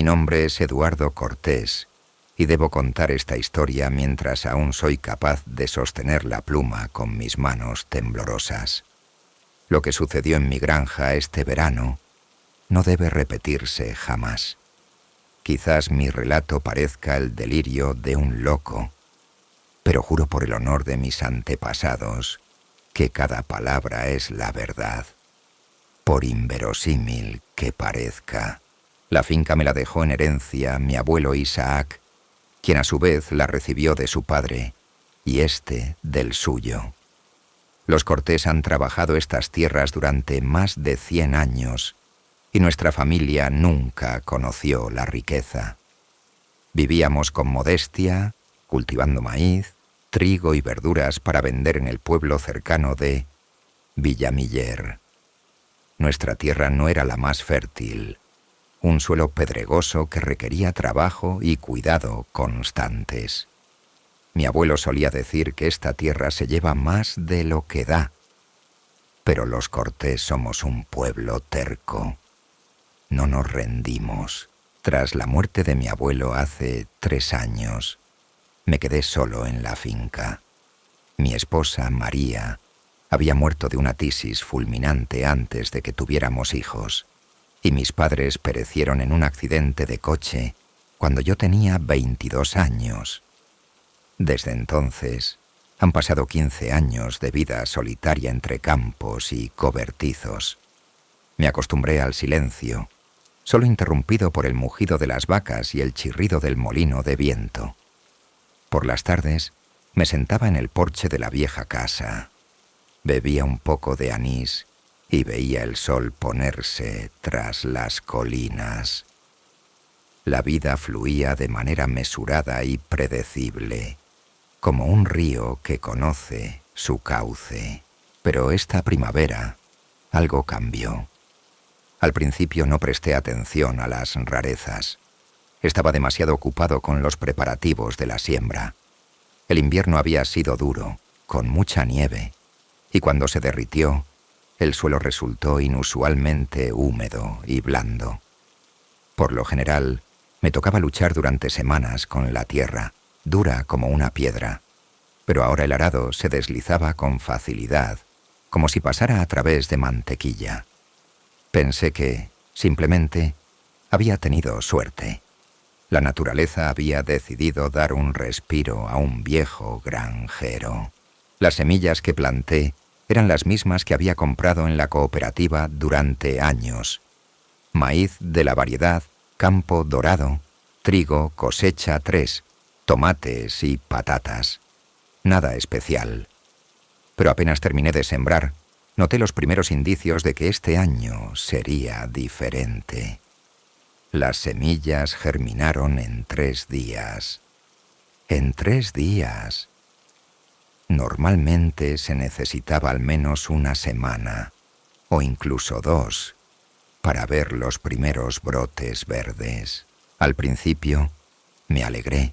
nombre es Eduardo Cortés, y debo contar esta historia mientras aún soy capaz de sostener la pluma con mis manos temblorosas. Lo que sucedió en mi granja este verano no debe repetirse jamás. Quizás mi relato parezca el delirio de un loco, pero juro por el honor de mis antepasados que cada palabra es la verdad, por inverosímil que parezca. La finca me la dejó en herencia mi abuelo Isaac, quien a su vez la recibió de su padre, y éste del suyo. Los Cortés han trabajado estas tierras durante más de 100 años, y nuestra familia nunca conoció la riqueza. Vivíamos con modestia, cultivando maíz, trigo y verduras para vender en el pueblo cercano de Villamiller. Nuestra tierra no era la más fértil, un suelo pedregoso que requería trabajo y cuidado constantes. Mi abuelo solía decir que esta tierra se lleva más de lo que da, pero los Cortés somos un pueblo terco. No nos rendimos. Tras la muerte de mi abuelo hace 3 años, me quedé solo en la finca. Mi esposa, María, había muerto de una tisis fulminante antes de que tuviéramos hijos, y mis padres perecieron en un accidente de coche cuando yo tenía 22 años. Desde entonces, han pasado 15 años de vida solitaria entre campos y cobertizos. Me acostumbré al silencio, solo interrumpido por el mugido de las vacas y el chirrido del molino de viento. Por las tardes, me sentaba en el porche de la vieja casa, bebía un poco de anís y veía el sol ponerse tras las colinas. La vida fluía de manera mesurada y predecible, como un río que conoce su cauce. Pero esta primavera algo cambió. Al principio no presté atención a las rarezas. Estaba demasiado ocupado con los preparativos de la siembra. El invierno había sido duro, con mucha nieve, y cuando se derritió, el suelo resultó inusualmente húmedo y blando. Por lo general, me tocaba luchar durante semanas con la tierra, dura como una piedra, pero ahora el arado se deslizaba con facilidad, como si pasara a través de mantequilla. Pensé que, simplemente, había tenido suerte. La naturaleza había decidido dar un respiro a un viejo granjero. Las semillas que planté eran las mismas que había comprado en la cooperativa durante años. Maíz de la variedad Campo Dorado, trigo cosecha 3, tomates y patatas. Nada especial. Pero apenas terminé de sembrar, noté los primeros indicios de que este año sería diferente. Las semillas germinaron en 3 días. En 3 días. Normalmente se necesitaba al menos una semana, o incluso 2, para ver los primeros brotes verdes. Al principio, me alegré.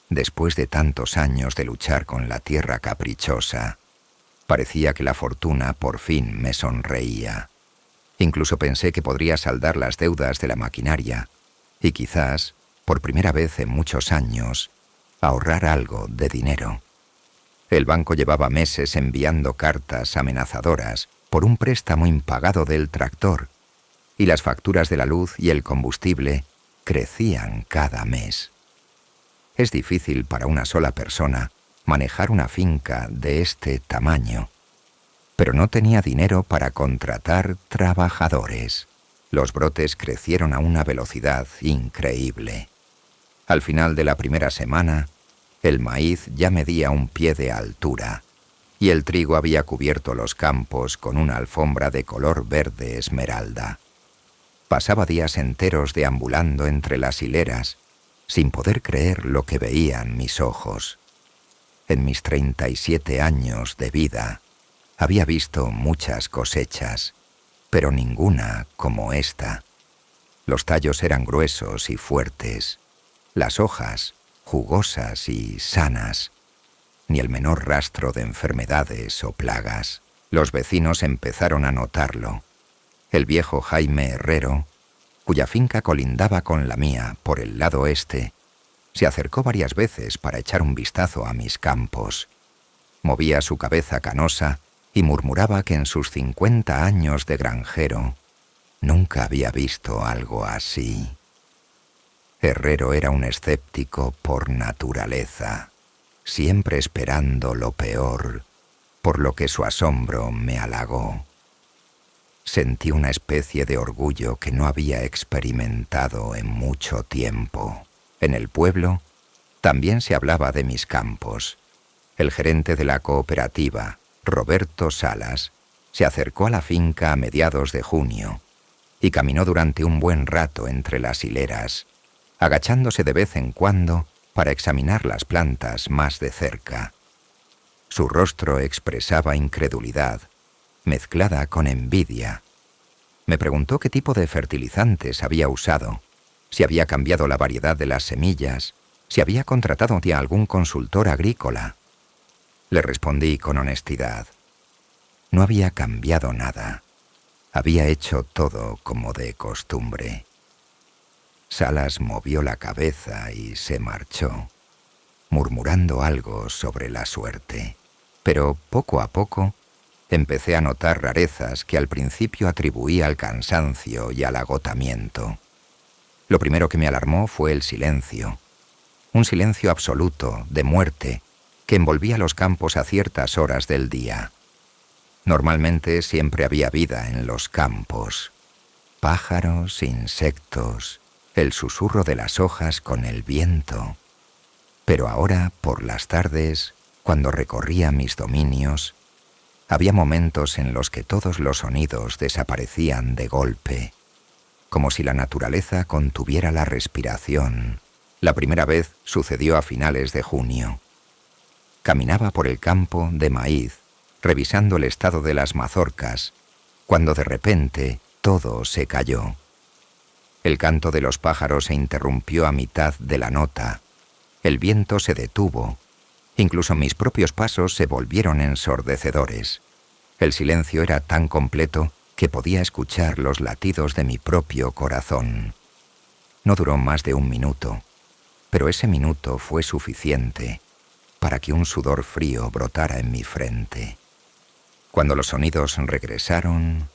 Después de tantos años de luchar con la tierra caprichosa, parecía que la fortuna por fin me sonreía. Incluso pensé que podría saldar las deudas de la maquinaria y quizás, por primera vez en muchos años, ahorrar algo de dinero. El banco llevaba meses enviando cartas amenazadoras por un préstamo impagado del tractor, y las facturas de la luz y el combustible crecían cada mes. Es difícil para una sola persona manejar una finca de este tamaño, pero no tenía dinero para contratar trabajadores. Los brotes crecieron a una velocidad increíble. Al final de la primera semana, el maíz ya medía 1 pie de altura, y el trigo había cubierto los campos con una alfombra de color verde esmeralda. Pasaba días enteros deambulando entre las hileras, sin poder creer lo que veían mis ojos. En mis 37 años de vida, había visto muchas cosechas, pero ninguna como esta. Los tallos eran gruesos y fuertes, las hojas jugosas y sanas, ni el menor rastro de enfermedades o plagas. Los vecinos empezaron a notarlo. El viejo Jaime Herrero, cuya finca colindaba con la mía por el lado este, se acercó varias veces para echar un vistazo a mis campos. Movía su cabeza canosa y murmuraba que en sus 50 años de granjero nunca había visto algo así. Herrero era un escéptico por naturaleza, siempre esperando lo peor, por lo que su asombro me halagó. Sentí una especie de orgullo que no había experimentado en mucho tiempo. En el pueblo también se hablaba de mis campos. El gerente de la cooperativa, Roberto Salas, se acercó a la finca a mediados de junio y caminó durante un buen rato entre las hileras, agachándose de vez en cuando para examinar las plantas más de cerca. Su rostro expresaba incredulidad, mezclada con envidia. Me preguntó qué tipo de fertilizantes había usado, si había cambiado la variedad de las semillas, si había contratado a algún consultor agrícola. Le respondí con honestidad. No había cambiado nada. Había hecho todo como de costumbre. Salas movió la cabeza y se marchó, murmurando algo sobre la suerte. Pero poco a poco empecé a notar rarezas que al principio atribuí al cansancio y al agotamiento. Lo primero que me alarmó fue el silencio. Un silencio absoluto, de muerte, que envolvía los campos a ciertas horas del día. Normalmente siempre había vida en los campos. Pájaros, insectos, el susurro de las hojas con el viento. Pero ahora, por las tardes, cuando recorría mis dominios, había momentos en los que todos los sonidos desaparecían de golpe, como si la naturaleza contuviera la respiración. La primera vez sucedió a finales de junio. Caminaba por el campo de maíz, revisando el estado de las mazorcas, cuando de repente todo se calló. El canto de los pájaros se interrumpió a mitad de la nota. El viento se detuvo. Incluso mis propios pasos se volvieron ensordecedores. El silencio era tan completo que podía escuchar los latidos de mi propio corazón. No duró más de 1 minuto, pero ese minuto fue suficiente para que un sudor frío brotara en mi frente. Cuando los sonidos regresaron,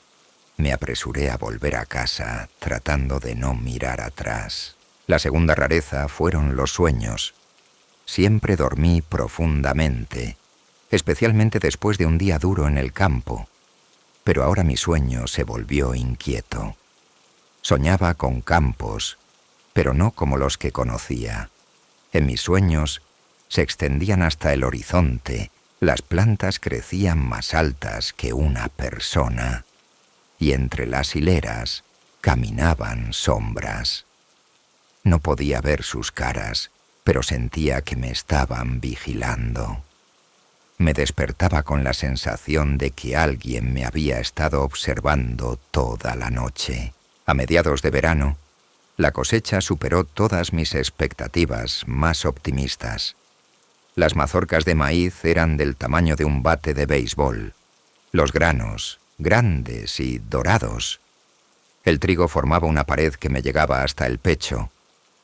me apresuré a volver a casa, tratando de no mirar atrás. La segunda rareza fueron los sueños. Siempre dormí profundamente, especialmente después de un día duro en el campo, pero ahora mi sueño se volvió inquieto. Soñaba con campos, pero no como los que conocía. En mis sueños se extendían hasta el horizonte, las plantas crecían más altas que una persona, y entre las hileras caminaban sombras. No podía ver sus caras, pero sentía que me estaban vigilando. Me despertaba con la sensación de que alguien me había estado observando toda la noche. A mediados de verano, la cosecha superó todas mis expectativas más optimistas. Las mazorcas de maíz eran del tamaño de un bate de béisbol. Los granos, grandes y dorados. El trigo formaba una pared que me llegaba hasta el pecho,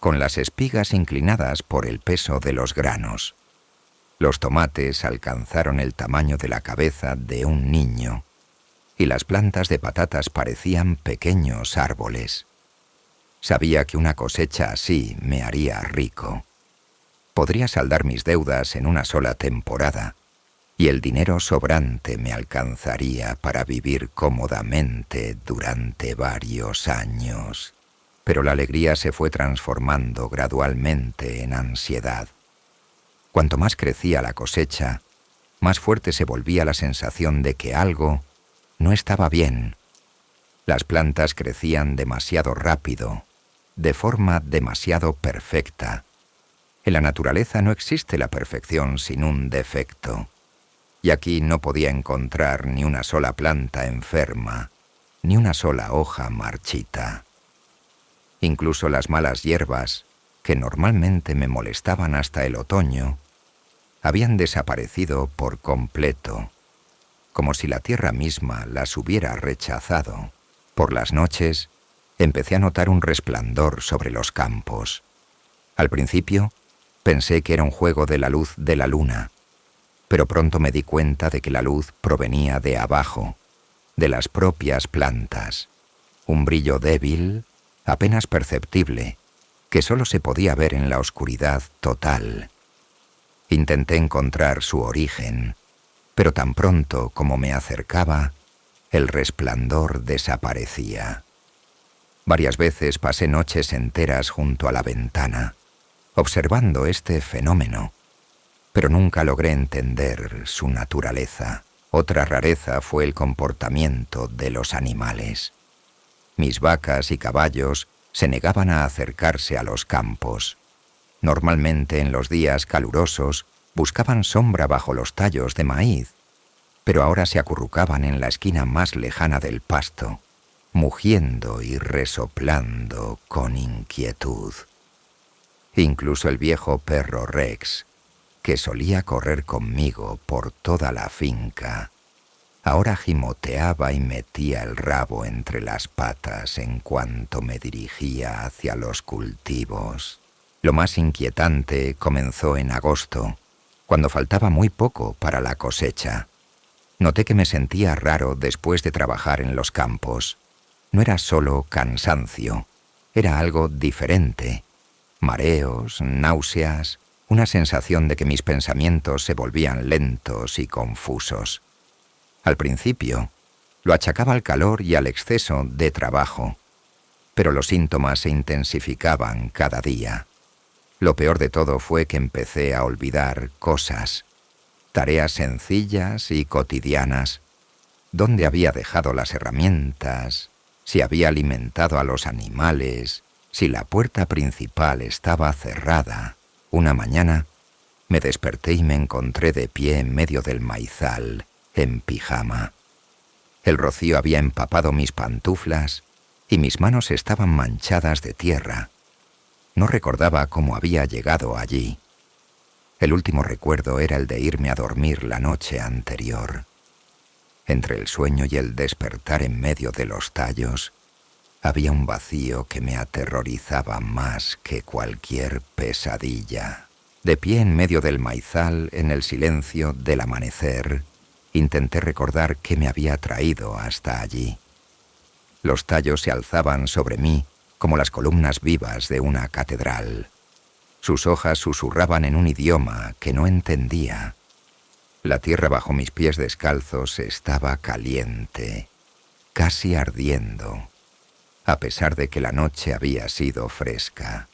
con las espigas inclinadas por el peso de los granos. Los tomates alcanzaron el tamaño de la cabeza de un niño, y las plantas de patatas parecían pequeños árboles. Sabía que una cosecha así me haría rico. Podría saldar mis deudas en una sola temporada, y el dinero sobrante me alcanzaría para vivir cómodamente durante varios años. Pero la alegría se fue transformando gradualmente en ansiedad. Cuanto más crecía la cosecha, más fuerte se volvía la sensación de que algo no estaba bien. Las plantas crecían demasiado rápido, de forma demasiado perfecta. En la naturaleza no existe la perfección sin un defecto, y aquí no podía encontrar ni una sola planta enferma, ni una sola hoja marchita. Incluso las malas hierbas, que normalmente me molestaban hasta el otoño, habían desaparecido por completo, como si la tierra misma las hubiera rechazado. Por las noches, empecé a notar un resplandor sobre los campos. Al principio, pensé que era un juego de la luz de la luna, pero pronto me di cuenta de que la luz provenía de abajo, de las propias plantas. Un brillo débil, apenas perceptible, que solo se podía ver en la oscuridad total. Intenté encontrar su origen, pero tan pronto como me acercaba, el resplandor desaparecía. Varias veces pasé noches enteras junto a la ventana, observando este fenómeno, pero nunca logré entender su naturaleza. Otra rareza fue el comportamiento de los animales. Mis vacas y caballos se negaban a acercarse a los campos. Normalmente en los días calurosos buscaban sombra bajo los tallos de maíz, pero ahora se acurrucaban en la esquina más lejana del pasto, mugiendo y resoplando con inquietud. Incluso el viejo perro Rex, que solía correr conmigo por toda la finca, ahora gimoteaba y metía el rabo entre las patas en cuanto me dirigía hacia los cultivos. Lo más inquietante comenzó en agosto, cuando faltaba muy poco para la cosecha. Noté que me sentía raro después de trabajar en los campos. No era solo cansancio, era algo diferente. Mareos, náuseas, una sensación de que mis pensamientos se volvían lentos y confusos. Al principio, lo achacaba al calor y al exceso de trabajo, pero los síntomas se intensificaban cada día. Lo peor de todo fue que empecé a olvidar cosas, tareas sencillas y cotidianas. ¿Dónde había dejado las herramientas? Si había alimentado a los animales, si la puerta principal estaba cerrada. Una mañana me desperté y me encontré de pie en medio del maizal, en pijama. El rocío había empapado mis pantuflas y mis manos estaban manchadas de tierra. No recordaba cómo había llegado allí. El último recuerdo era el de irme a dormir la noche anterior. Entre el sueño y el despertar en medio de los tallos, había un vacío que me aterrorizaba más que cualquier pesadilla. De pie en medio del maizal, en el silencio del amanecer, intenté recordar qué me había traído hasta allí. Los tallos se alzaban sobre mí como las columnas vivas de una catedral. Sus hojas susurraban en un idioma que no entendía. La tierra bajo mis pies descalzos estaba caliente, casi ardiendo, a pesar de que la noche había sido fresca.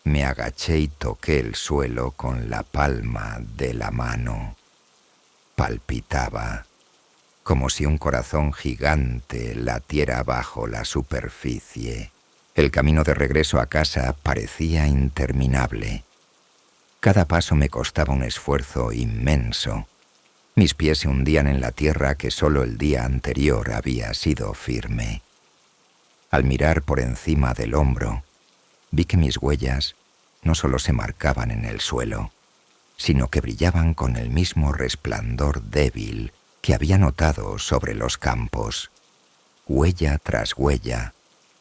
Me agaché y toqué el suelo con la palma de la mano. Palpitaba, como si un corazón gigante latiera bajo la superficie. El camino de regreso a casa parecía interminable. Cada paso me costaba un esfuerzo inmenso. Mis pies se hundían en la tierra que solo el día anterior había sido firme. Al mirar por encima del hombro, vi que mis huellas no solo se marcaban en el suelo, sino que brillaban con el mismo resplandor débil que había notado sobre los campos. Huella tras huella,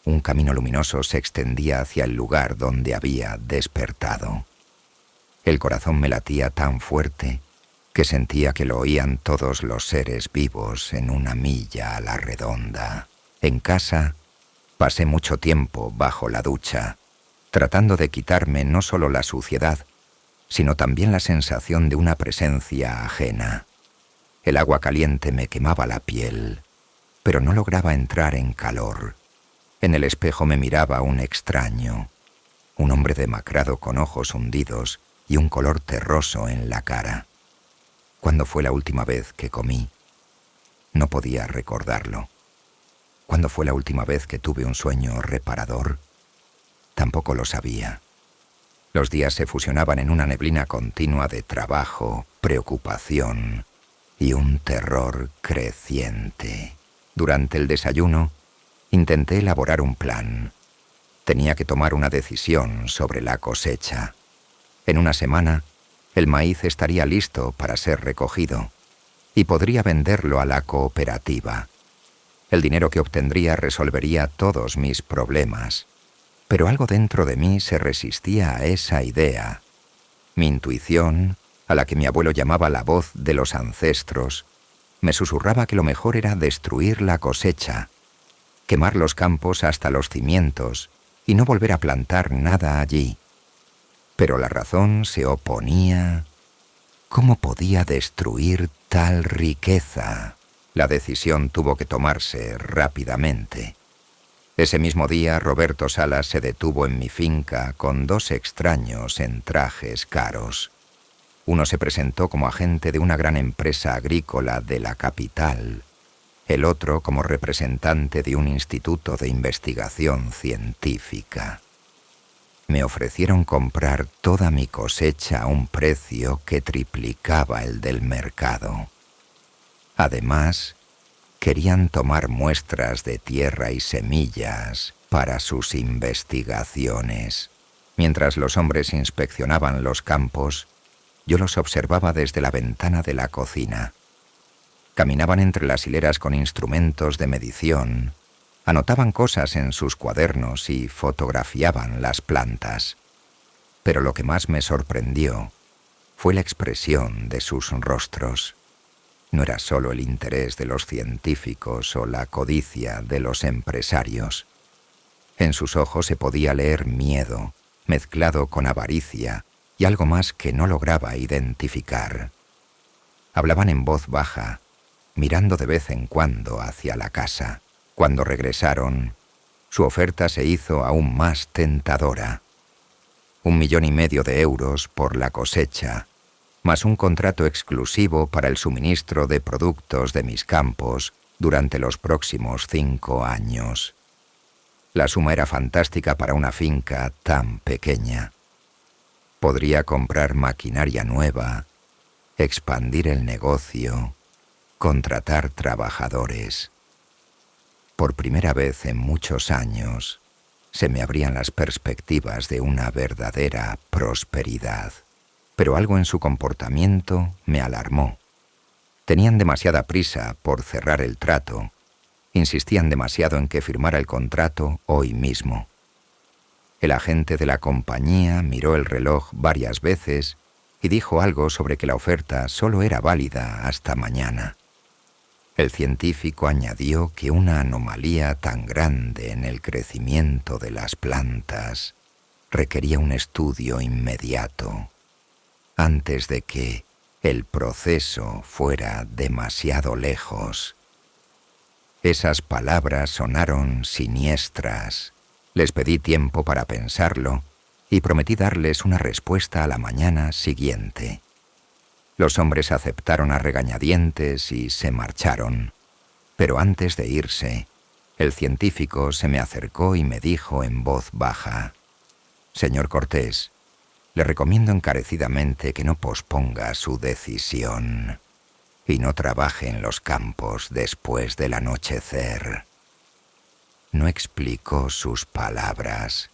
un camino luminoso se extendía hacia el lugar donde había despertado. El corazón me latía tan fuerte que sentía que lo oían todos los seres vivos en una milla a la redonda. En casa, pasé mucho tiempo bajo la ducha, tratando de quitarme no solo la suciedad, sino también la sensación de una presencia ajena. El agua caliente me quemaba la piel, pero no lograba entrar en calor. En el espejo me miraba un extraño, un hombre demacrado con ojos hundidos y un color terroso en la cara. ¿Cuándo fue la última vez que comí? No podía recordarlo. ¿Cuándo fue la última vez que tuve un sueño reparador? Tampoco lo sabía. Los días se fusionaban en una neblina continua de trabajo, preocupación y un terror creciente. Durante el desayuno, intenté elaborar un plan. Tenía que tomar una decisión sobre la cosecha. En una semana, el maíz estaría listo para ser recogido y podría venderlo a la cooperativa. El dinero que obtendría resolvería todos mis problemas. Pero algo dentro de mí se resistía a esa idea. Mi intuición, a la que mi abuelo llamaba la voz de los ancestros, me susurraba que lo mejor era destruir la cosecha, quemar los campos hasta los cimientos y no volver a plantar nada allí. Pero la razón se oponía. ¿Cómo podía destruir tal riqueza? La decisión tuvo que tomarse rápidamente. Ese mismo día, Roberto Salas se detuvo en mi finca con 2 extraños en trajes caros. Uno se presentó como agente de una gran empresa agrícola de la capital, el otro como representante de un instituto de investigación científica. Me ofrecieron comprar toda mi cosecha a un precio que triplicaba el del mercado. Además, querían tomar muestras de tierra y semillas para sus investigaciones. Mientras los hombres inspeccionaban los campos, yo los observaba desde la ventana de la cocina. Caminaban entre las hileras con instrumentos de medición, anotaban cosas en sus cuadernos y fotografiaban las plantas. Pero lo que más me sorprendió fue la expresión de sus rostros. No era solo el interés de los científicos o la codicia de los empresarios. En sus ojos se podía leer miedo, mezclado con avaricia, y algo más que no lograba identificar. Hablaban en voz baja, mirando de vez en cuando hacia la casa. Cuando regresaron, su oferta se hizo aún más tentadora. 1,5 millones de euros por la cosecha, más un contrato exclusivo para el suministro de productos de mis campos durante los próximos 5 años. La suma era fantástica para una finca tan pequeña. Podría comprar maquinaria nueva, expandir el negocio, contratar trabajadores. Por primera vez en muchos años, se me abrían las perspectivas de una verdadera prosperidad. Pero algo en su comportamiento me alarmó. Tenían demasiada prisa por cerrar el trato. Insistían demasiado en que firmara el contrato hoy mismo. El agente de la compañía miró el reloj varias veces y dijo algo sobre que la oferta solo era válida hasta mañana. El científico añadió que una anomalía tan grande en el crecimiento de las plantas requería un estudio inmediato, antes de que el proceso fuera demasiado lejos. Esas palabras sonaron siniestras. Les pedí tiempo para pensarlo y prometí darles una respuesta a la mañana siguiente. Los hombres aceptaron a regañadientes y se marcharon. Pero antes de irse, el científico se me acercó y me dijo en voz baja: «Señor Cortés, le recomiendo encarecidamente que no posponga su decisión y no trabaje en los campos después del anochecer». No explicó sus palabras,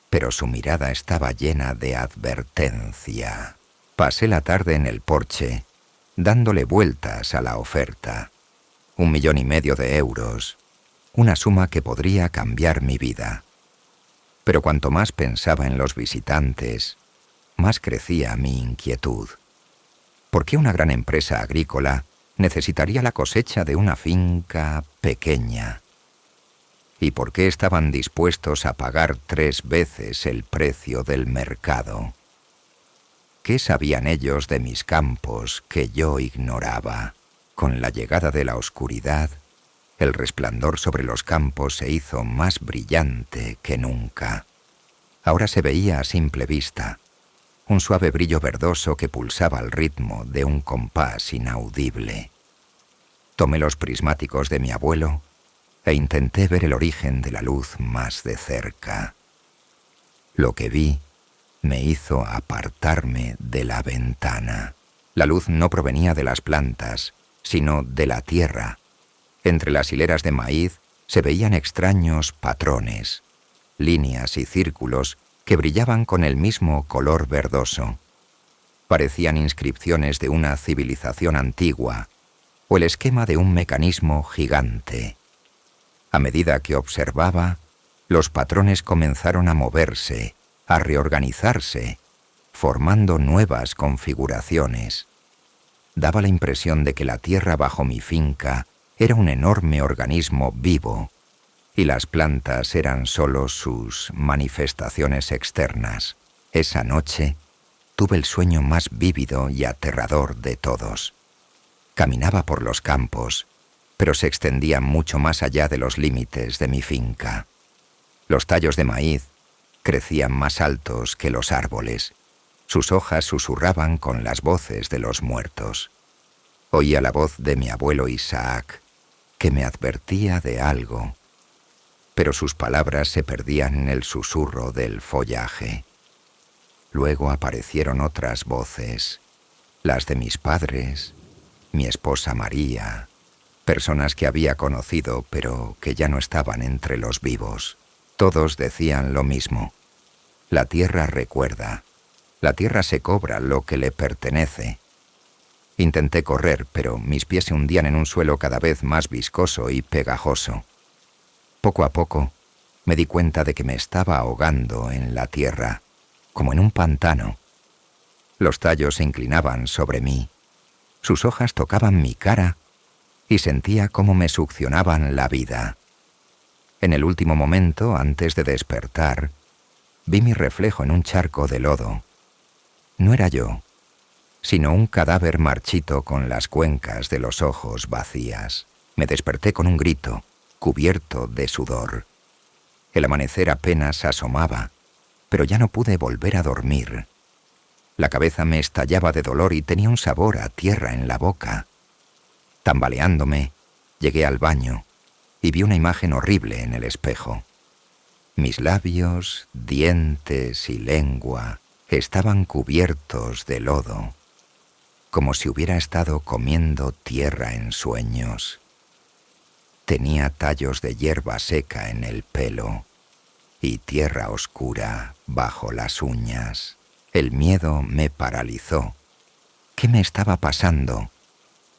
pero su mirada estaba llena de advertencia. Pasé la tarde en el porche, dándole vueltas a la oferta. 1,5 millones de euros, una suma que podría cambiar mi vida. Pero cuanto más pensaba en los visitantes, más crecía mi inquietud. ¿Por qué una gran empresa agrícola necesitaría la cosecha de una finca pequeña? ¿Y por qué estaban dispuestos a pagar 3 veces el precio del mercado? ¿Qué sabían ellos de mis campos que yo ignoraba? Con la llegada de la oscuridad, el resplandor sobre los campos se hizo más brillante que nunca. Ahora se veía a simple vista, un suave brillo verdoso que pulsaba al ritmo de un compás inaudible. Tomé los prismáticos de mi abuelo e intenté ver el origen de la luz más de cerca. Lo que vi me hizo apartarme de la ventana. La luz no provenía de las plantas, sino de la tierra. Entre las hileras de maíz se veían extraños patrones, líneas y círculos que brillaban con el mismo color verdoso. Parecían inscripciones de una civilización antigua o el esquema de un mecanismo gigante. A medida que observaba, los patrones comenzaron a moverse, a reorganizarse, formando nuevas configuraciones. Daba la impresión de que la tierra bajo mi finca era un enorme organismo vivo, y las plantas eran solo sus manifestaciones externas. Esa noche tuve el sueño más vívido y aterrador de todos. Caminaba por los campos, pero se extendían mucho más allá de los límites de mi finca. Los tallos de maíz crecían más altos que los árboles. Sus hojas susurraban con las voces de los muertos. Oía la voz de mi abuelo Isaac, que me advertía de algo, pero sus palabras se perdían en el susurro del follaje. Luego aparecieron otras voces, las de mis padres, mi esposa María, personas que había conocido pero que ya no estaban entre los vivos. Todos decían lo mismo: la tierra recuerda, la tierra se cobra lo que le pertenece. Intenté correr, pero mis pies se hundían en un suelo cada vez más viscoso y pegajoso. Poco a poco me di cuenta de que me estaba ahogando en la tierra, como en un pantano. Los tallos se inclinaban sobre mí, sus hojas tocaban mi cara y sentía cómo me succionaban la vida. En el último momento, antes de despertar, vi mi reflejo en un charco de lodo. No era yo, sino un cadáver marchito con las cuencas de los ojos vacías. Me desperté con un grito, cubierto de sudor. El amanecer apenas asomaba, pero ya no pude volver a dormir. La cabeza me estallaba de dolor y tenía un sabor a tierra en la boca. Tambaleándome, llegué al baño y vi una imagen horrible en el espejo. Mis labios, dientes y lengua estaban cubiertos de lodo, como si hubiera estado comiendo tierra en sueños. Tenía tallos de hierba seca en el pelo y tierra oscura bajo las uñas. El miedo me paralizó. ¿Qué me estaba pasando?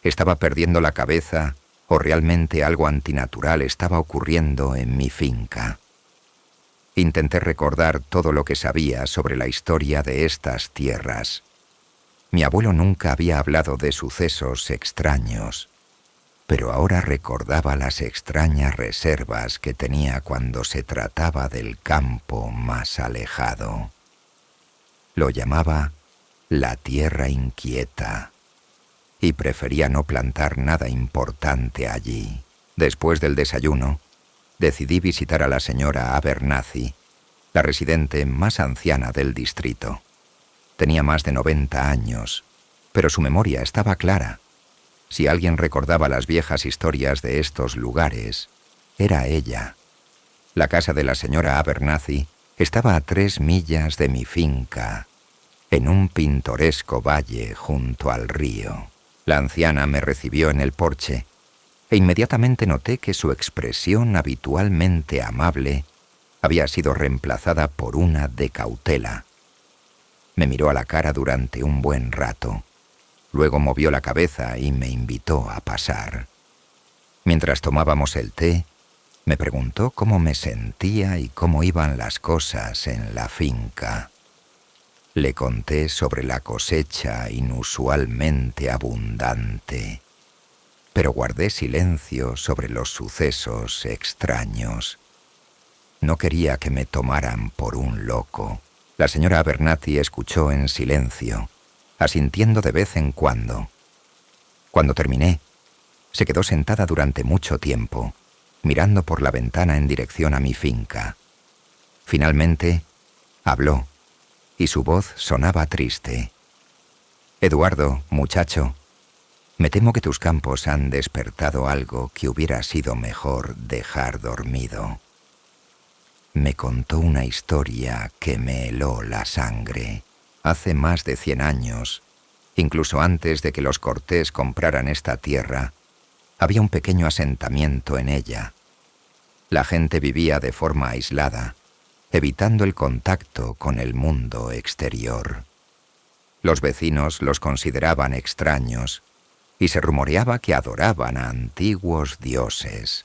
¿Estaba perdiendo la cabeza o realmente algo antinatural estaba ocurriendo en mi finca? Intenté recordar todo lo que sabía sobre la historia de estas tierras. Mi abuelo nunca había hablado de sucesos extraños, pero ahora recordaba las extrañas reservas que tenía cuando se trataba del campo más alejado. Lo llamaba la tierra inquieta y prefería no plantar nada importante allí. Después del desayuno, decidí visitar a la señora Abernathy, la residente más anciana del distrito. Tenía más de 90 años, pero su memoria estaba clara. Si alguien recordaba las viejas historias de estos lugares, era ella. La casa de la señora Abernathy estaba a 3 millas de mi finca, en un pintoresco valle junto al río. La anciana me recibió en el porche e inmediatamente noté que su expresión habitualmente amable había sido reemplazada por una de cautela. Me miró a la cara durante un buen rato. Luego movió la cabeza y me invitó a pasar. Mientras tomábamos el té, me preguntó cómo me sentía y cómo iban las cosas en la finca. Le conté sobre la cosecha inusualmente abundante, pero guardé silencio sobre los sucesos extraños. No quería que me tomaran por un loco. La señora Abernathy escuchó en silencio, asintiendo de vez en cuando. Cuando terminé, se quedó sentada durante mucho tiempo, mirando por la ventana en dirección a mi finca. Finalmente, habló, y su voz sonaba triste. «Eduardo, muchacho, me temo que tus campos han despertado algo que hubiera sido mejor dejar dormido». Me contó una historia que me heló la sangre. Hace más de 100 años, incluso antes de que los Cortés compraran esta tierra, había un pequeño asentamiento en ella. La gente vivía de forma aislada, evitando el contacto con el mundo exterior. Los vecinos los consideraban extraños y se rumoreaba que adoraban a antiguos dioses.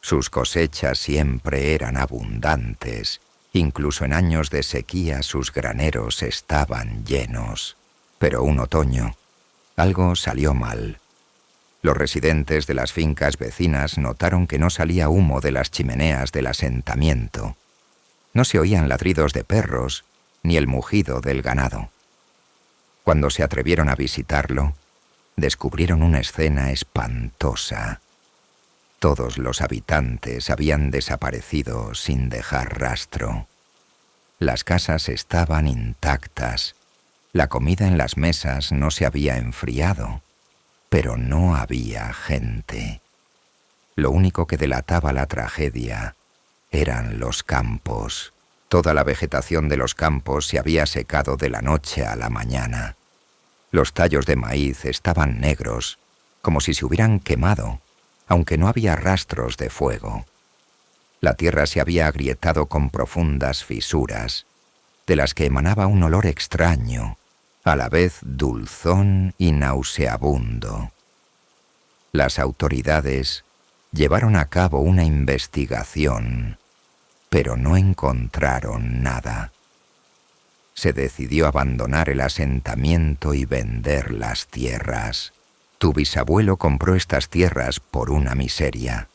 Sus cosechas siempre eran abundantes. Incluso en años de sequía sus graneros estaban llenos. Pero un otoño, algo salió mal. Los residentes de las fincas vecinas notaron que no salía humo de las chimeneas del asentamiento. No se oían ladridos de perros ni el mugido del ganado. Cuando se atrevieron a visitarlo, descubrieron una escena espantosa. Todos los habitantes habían desaparecido sin dejar rastro. Las casas estaban intactas. La comida en las mesas no se había enfriado, pero no había gente. Lo único que delataba la tragedia eran los campos. Toda la vegetación de los campos se había secado de la noche a la mañana. Los tallos de maíz estaban negros, como si se hubieran quemado, aunque no había rastros de fuego. La tierra se había agrietado con profundas fisuras, de las que emanaba un olor extraño, a la vez dulzón y nauseabundo. Las autoridades llevaron a cabo una investigación, pero no encontraron nada. Se decidió abandonar el asentamiento y vender las tierras. Tu bisabuelo compró estas tierras por una miseria,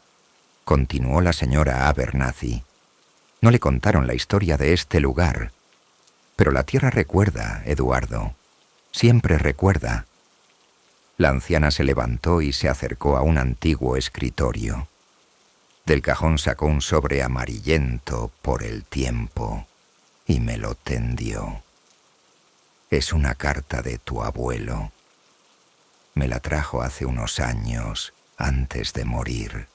continuó la señora Abernathy. No le contaron la historia de este lugar, pero la tierra recuerda, Eduardo. Siempre recuerda. La anciana se levantó y se acercó a un antiguo escritorio. Del cajón sacó un sobre amarillento por el tiempo y me lo tendió. Es una carta de tu abuelo. Me la trajo hace unos años, antes de morir.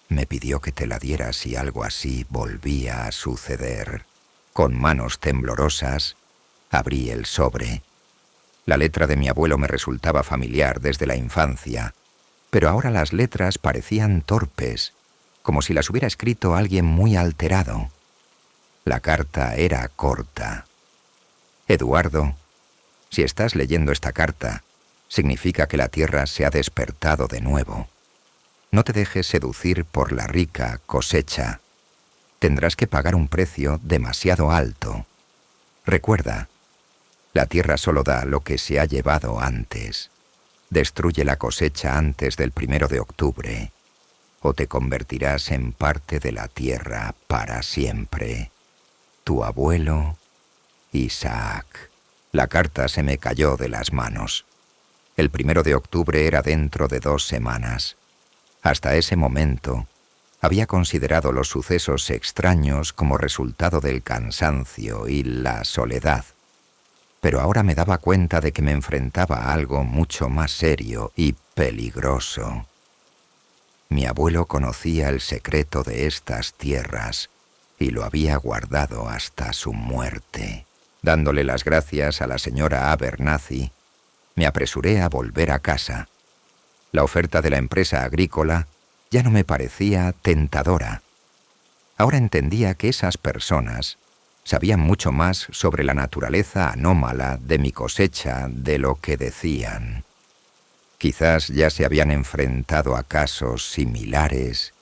Me pidió que te la diera si algo así volvía a suceder. Con manos temblorosas, abrí el sobre. La letra de mi abuelo me resultaba familiar desde la infancia, pero ahora las letras parecían torpes, como si las hubiera escrito alguien muy alterado. La carta era corta. Eduardo, si estás leyendo esta carta, significa que la tierra se ha despertado de nuevo. No te dejes seducir por la rica cosecha. Tendrás que pagar un precio demasiado alto. Recuerda, la tierra solo da lo que se ha llevado antes. Destruye la cosecha antes del 1 de octubre, o te convertirás en parte de la tierra para siempre. Tu abuelo, Isaac. La carta se me cayó de las manos. El 1 de octubre era dentro de 2 semanas. Hasta ese momento, había considerado los sucesos extraños como resultado del cansancio y la soledad. Pero ahora me daba cuenta de que me enfrentaba a algo mucho más serio y peligroso. Mi abuelo conocía el secreto de estas tierras y lo había guardado hasta su muerte. Dándole las gracias a la señora Abernathy, me apresuré a volver a casa. La oferta de la empresa agrícola ya no me parecía tentadora. Ahora entendía que esas personas sabían mucho más sobre la naturaleza anómala de mi cosecha de lo que decían. Quizás ya se habían enfrentado a casos similares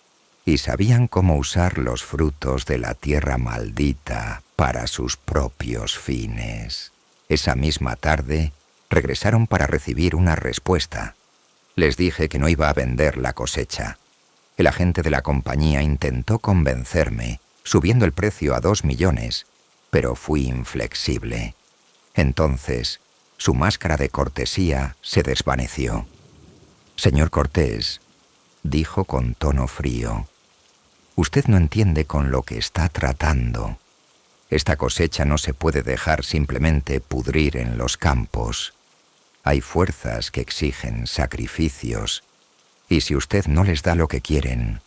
y sabían cómo usar los frutos de la tierra maldita para sus propios fines. Esa misma tarde regresaron para recibir una respuesta. Les dije que no iba a vender la cosecha. El agente de la compañía intentó convencerme, subiendo el precio a 2 millones, pero fui inflexible. Entonces, su máscara de cortesía se desvaneció. Señor Cortés, dijo con tono frío, usted no entiende con lo que está tratando. Esta cosecha no se puede dejar simplemente pudrir en los campos. Hay fuerzas que exigen sacrificios, y si usted no les da lo que quieren,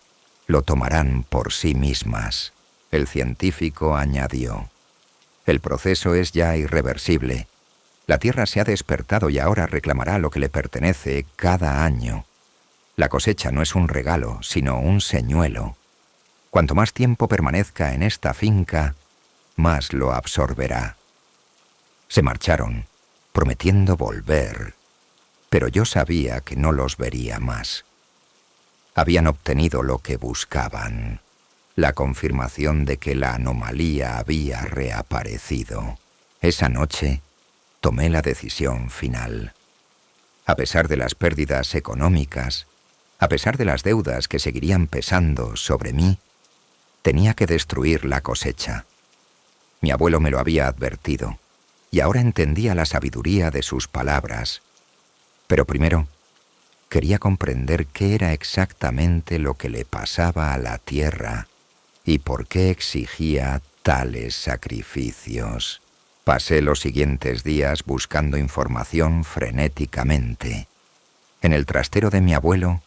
lo tomarán por sí mismas. El científico añadió, el proceso es ya irreversible. La tierra se ha despertado y ahora reclamará lo que le pertenece cada año. La cosecha no es un regalo, sino un señuelo. Cuanto más tiempo permanezca en esta finca, más lo absorberá. Se marcharon, prometiendo volver, pero yo sabía que no los vería más. Habían obtenido lo que buscaban, la confirmación de que la anomalía había reaparecido. Esa noche tomé la decisión final. A pesar de las pérdidas económicas, a pesar de las deudas que seguirían pesando sobre mí, tenía que destruir la cosecha. Mi abuelo me lo había advertido, y ahora entendía la sabiduría de sus palabras. Pero primero, quería comprender qué era exactamente lo que le pasaba a la tierra y por qué exigía tales sacrificios. Pasé los siguientes días buscando información frenéticamente. En el trastero de mi abuelo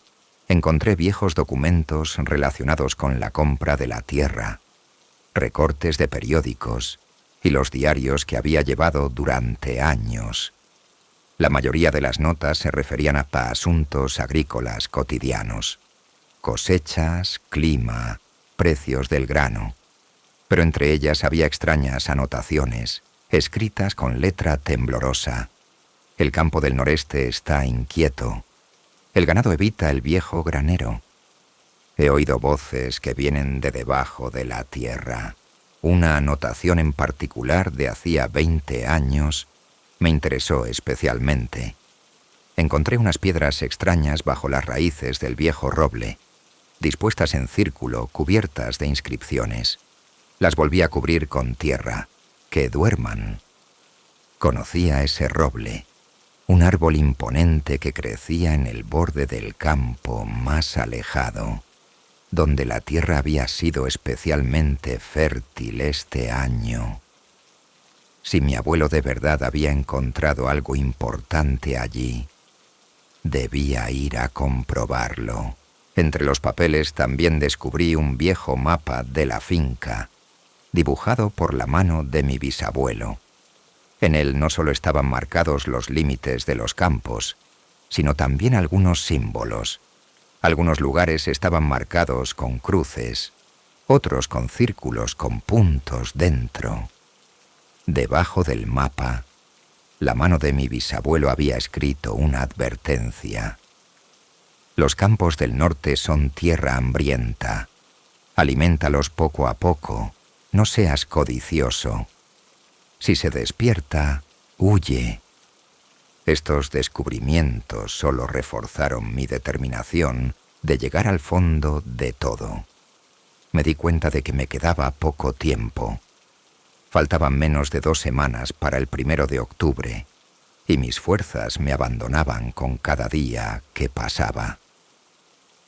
encontré viejos documentos relacionados con la compra de la tierra, recortes de periódicos y los diarios que había llevado durante años. La mayoría de las notas se referían a asuntos agrícolas cotidianos: cosechas, clima, precios del grano. Pero entre ellas había extrañas anotaciones, escritas con letra temblorosa. El campo del noreste está inquieto. El ganado evita el viejo granero. He oído voces que vienen de debajo de la tierra. Una anotación en particular de hacía 20 años me interesó especialmente. Encontré unas piedras extrañas bajo las raíces del viejo roble, dispuestas en círculo, cubiertas de inscripciones. Las volví a cubrir con tierra. Que duerman. Conocía ese roble, un árbol imponente que crecía en el borde del campo más alejado, donde la tierra había sido especialmente fértil este año. Si mi abuelo de verdad había encontrado algo importante allí, debía ir a comprobarlo. Entre los papeles también descubrí un viejo mapa de la finca, dibujado por la mano de mi bisabuelo. En él no solo estaban marcados los límites de los campos, sino también algunos símbolos. Algunos lugares estaban marcados con cruces, otros con círculos con puntos dentro. Debajo del mapa, la mano de mi bisabuelo había escrito una advertencia. Los campos del norte son tierra hambrienta. Aliméntalos poco a poco. No seas codicioso. Si se despierta, huye. Estos descubrimientos solo reforzaron mi determinación de llegar al fondo de todo. Me di cuenta de que me quedaba poco tiempo. Faltaban menos de 2 semanas para el 1 de octubre, y mis fuerzas me abandonaban con cada día que pasaba.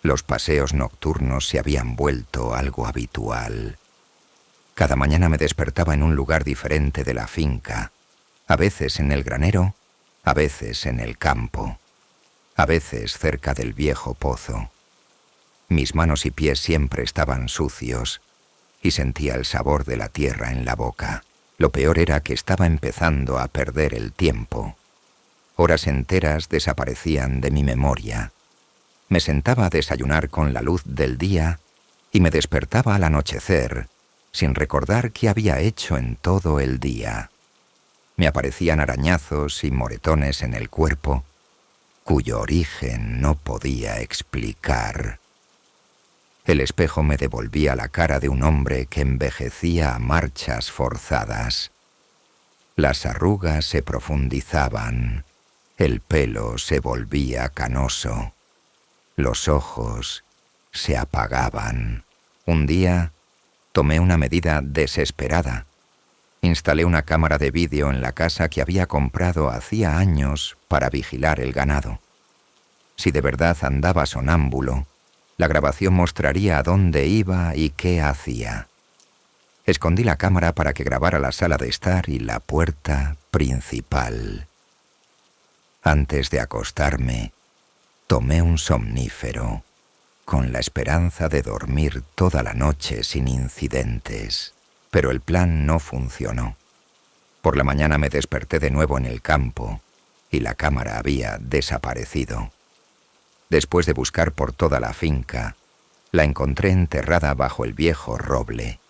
Los paseos nocturnos se habían vuelto algo habitual. Cada mañana me despertaba en un lugar diferente de la finca, a veces en el granero, a veces en el campo, a veces cerca del viejo pozo. Mis manos y pies siempre estaban sucios y sentía el sabor de la tierra en la boca. Lo peor era que estaba empezando a perder el tiempo. Horas enteras desaparecían de mi memoria. Me sentaba a desayunar con la luz del día y me despertaba al anochecer, sin recordar qué había hecho en todo el día. Me aparecían arañazos y moretones en el cuerpo, cuyo origen no podía explicar. El espejo me devolvía la cara de un hombre que envejecía a marchas forzadas. Las arrugas se profundizaban, el pelo se volvía canoso, los ojos se apagaban. Un día tomé una medida desesperada. Instalé una cámara de vídeo en la casa que había comprado hacía años para vigilar el ganado. Si de verdad andaba sonámbulo, la grabación mostraría a dónde iba y qué hacía. Escondí la cámara para que grabara la sala de estar y la puerta principal. Antes de acostarme, tomé un somnífero, con la esperanza de dormir toda la noche sin incidentes. Pero el plan no funcionó. Por la mañana me desperté de nuevo en el campo y la cámara había desaparecido. Después de buscar por toda la finca, la encontré enterrada bajo el viejo roble.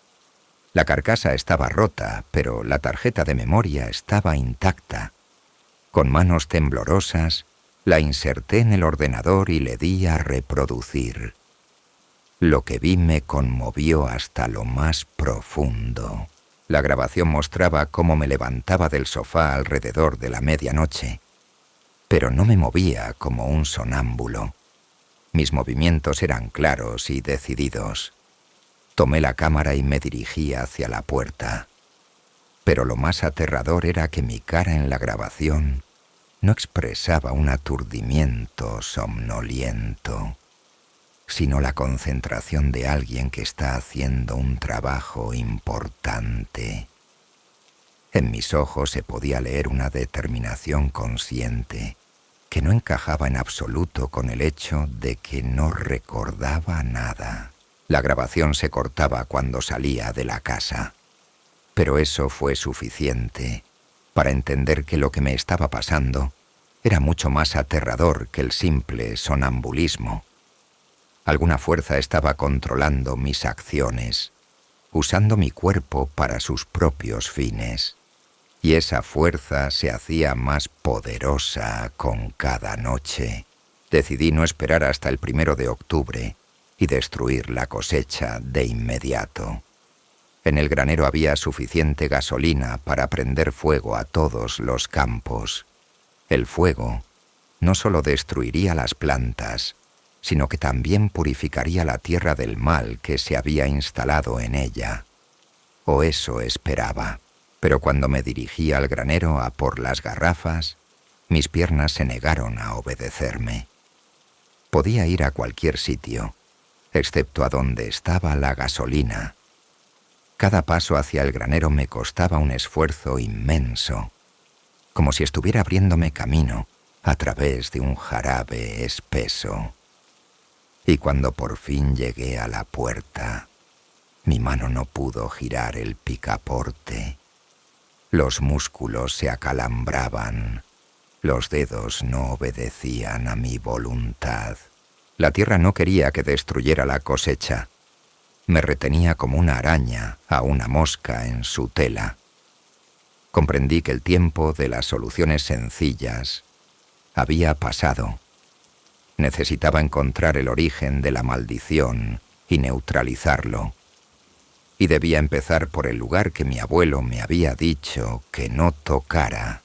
La carcasa estaba rota, pero la tarjeta de memoria estaba intacta. Con manos temblorosas, la inserté en el ordenador y le di a reproducir. Lo que vi me conmovió hasta lo más profundo. La grabación mostraba cómo me levantaba del sofá alrededor de la medianoche, pero no me movía como un sonámbulo. Mis movimientos eran claros y decididos. Tomé la cámara y me dirigí hacia la puerta. Pero lo más aterrador era que mi cara en la grabación no expresaba un aturdimiento somnoliento, sino la concentración de alguien que está haciendo un trabajo importante. En mis ojos se podía leer una determinación consciente que no encajaba en absoluto con el hecho de que no recordaba nada. La grabación se cortaba cuando salía de la casa, pero eso fue suficiente para entender que lo que me estaba pasando era mucho más aterrador que el simple sonambulismo. Alguna fuerza estaba controlando mis acciones, usando mi cuerpo para sus propios fines. Y esa fuerza se hacía más poderosa con cada noche. Decidí no esperar hasta el 1 de octubre y destruir la cosecha de inmediato. En el granero había suficiente gasolina para prender fuego a todos los campos. El fuego no solo destruiría las plantas, sino que también purificaría la tierra del mal que se había instalado en ella. O eso esperaba. Pero cuando me dirigí al granero a por las garrafas, mis piernas se negaron a obedecerme. Podía ir a cualquier sitio, excepto a donde estaba la gasolina. Cada paso hacia el granero me costaba un esfuerzo inmenso, como si estuviera abriéndome camino a través de un jarabe espeso. Y cuando por fin llegué a la puerta, mi mano no pudo girar el picaporte. Los músculos se acalambraban, los dedos no obedecían a mi voluntad. La tierra no quería que destruyera la cosecha. Me retenía como una araña a una mosca en su tela. Comprendí que el tiempo de las soluciones sencillas había pasado. Necesitaba encontrar el origen de la maldición y neutralizarlo. Y debía empezar por el lugar que mi abuelo me había dicho que no tocara.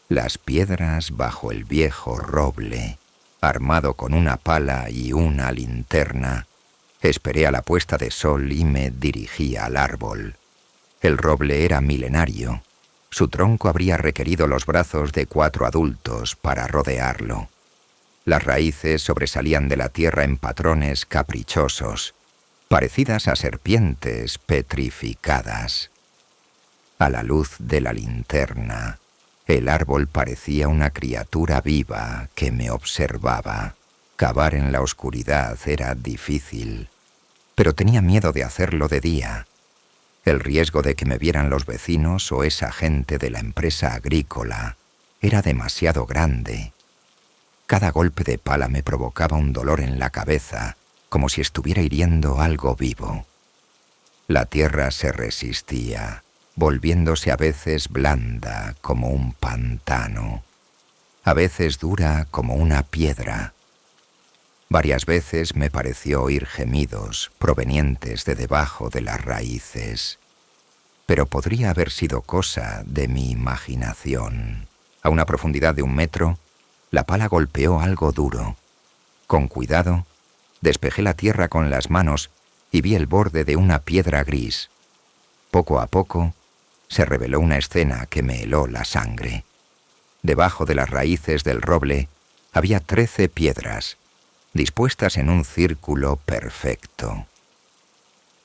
Las piedras bajo el viejo roble, armado con una pala y una linterna. Esperé a la puesta de sol y me dirigí al árbol. El roble era milenario. Su tronco habría requerido los brazos de 4 adultos para rodearlo. Las raíces sobresalían de la tierra en patrones caprichosos, parecidas a serpientes petrificadas. A la luz de la linterna, el árbol parecía una criatura viva que me observaba. Cavar en la oscuridad era difícil, pero tenía miedo de hacerlo de día. El riesgo de que me vieran los vecinos o esa gente de la empresa agrícola era demasiado grande. Cada golpe de pala me provocaba un dolor en la cabeza, como si estuviera hiriendo algo vivo. La tierra se resistía, volviéndose a veces blanda como un pantano, a veces dura como una piedra. Varias veces me pareció oír gemidos provenientes de debajo de las raíces, pero podría haber sido cosa de mi imaginación. A una profundidad de 1 metro, la pala golpeó algo duro. Con cuidado, despejé la tierra con las manos y vi el borde de una piedra gris. Poco a poco, se reveló una escena que me heló la sangre. Debajo de las raíces del roble había 13 piedras, dispuestas en un círculo perfecto.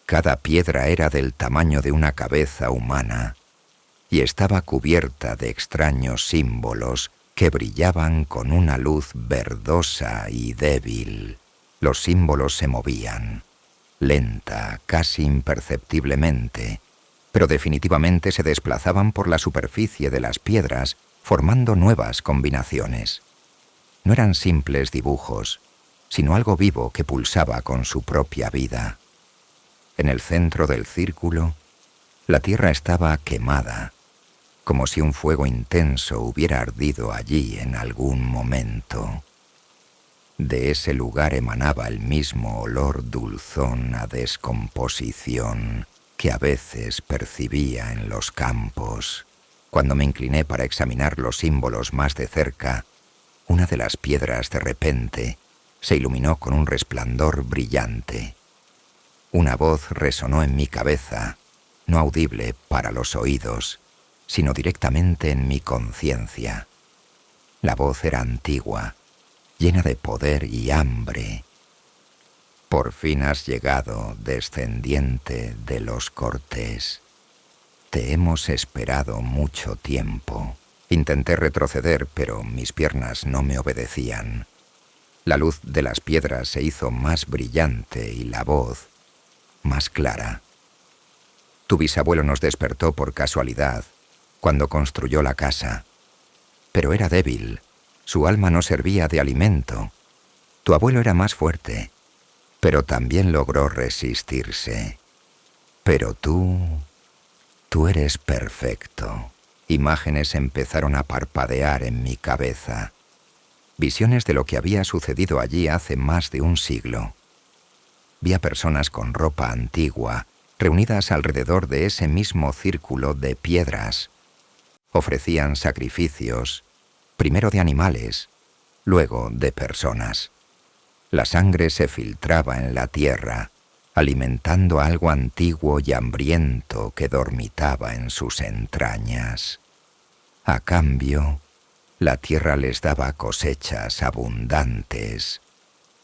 Cada piedra era del tamaño de una cabeza humana y estaba cubierta de extraños símbolos que brillaban con una luz verdosa y débil. Los símbolos se movían, lenta, casi imperceptiblemente, pero definitivamente se desplazaban por la superficie de las piedras, formando nuevas combinaciones. No eran simples dibujos, sino algo vivo que pulsaba con su propia vida. En el centro del círculo, la tierra estaba quemada, como si un fuego intenso hubiera ardido allí en algún momento. De ese lugar emanaba el mismo olor dulzón a descomposición que a veces percibía en los campos. Cuando me incliné para examinar los símbolos más de cerca, una de las piedras de repente se iluminó con un resplandor brillante. Una voz resonó en mi cabeza, no audible para los oídos, sino directamente en mi conciencia. La voz era antigua, llena de poder y hambre. Por fin has llegado, descendiente de los Cortés. Te hemos esperado mucho tiempo. Intenté retroceder, pero mis piernas no me obedecían. La luz de las piedras se hizo más brillante y la voz más clara. Tu bisabuelo nos despertó por casualidad cuando construyó la casa. Pero era débil, su alma no servía de alimento. Tu abuelo era más fuerte, pero también logró resistirse. Pero tú eres perfecto. Imágenes empezaron a parpadear en mi cabeza. Visiones de lo que había sucedido allí hace más de un siglo. Vi a personas con ropa antigua, reunidas alrededor de ese mismo círculo de piedras. Ofrecían sacrificios, primero de animales, luego de personas. La sangre se filtraba en la tierra, alimentando algo antiguo y hambriento que dormitaba en sus entrañas. A cambio, la tierra les daba cosechas abundantes,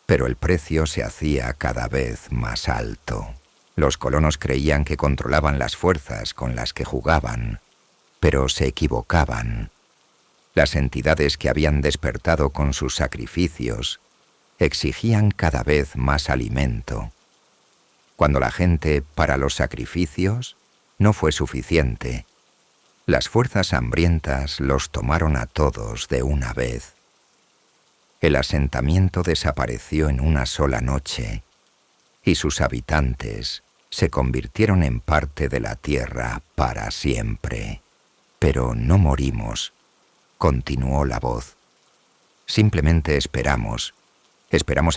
pero el precio se hacía cada vez más alto. Los colonos creían que controlaban las fuerzas con las que jugaban, pero se equivocaban. Las entidades que habían despertado con sus sacrificios exigían cada vez más alimento. Cuando la gente para los sacrificios no fue suficiente, las fuerzas hambrientas los tomaron a todos de una vez. El asentamiento desapareció en una sola noche y sus habitantes se convirtieron en parte de la tierra para siempre. Pero no morimos, continuó la voz. Simplemente esperamos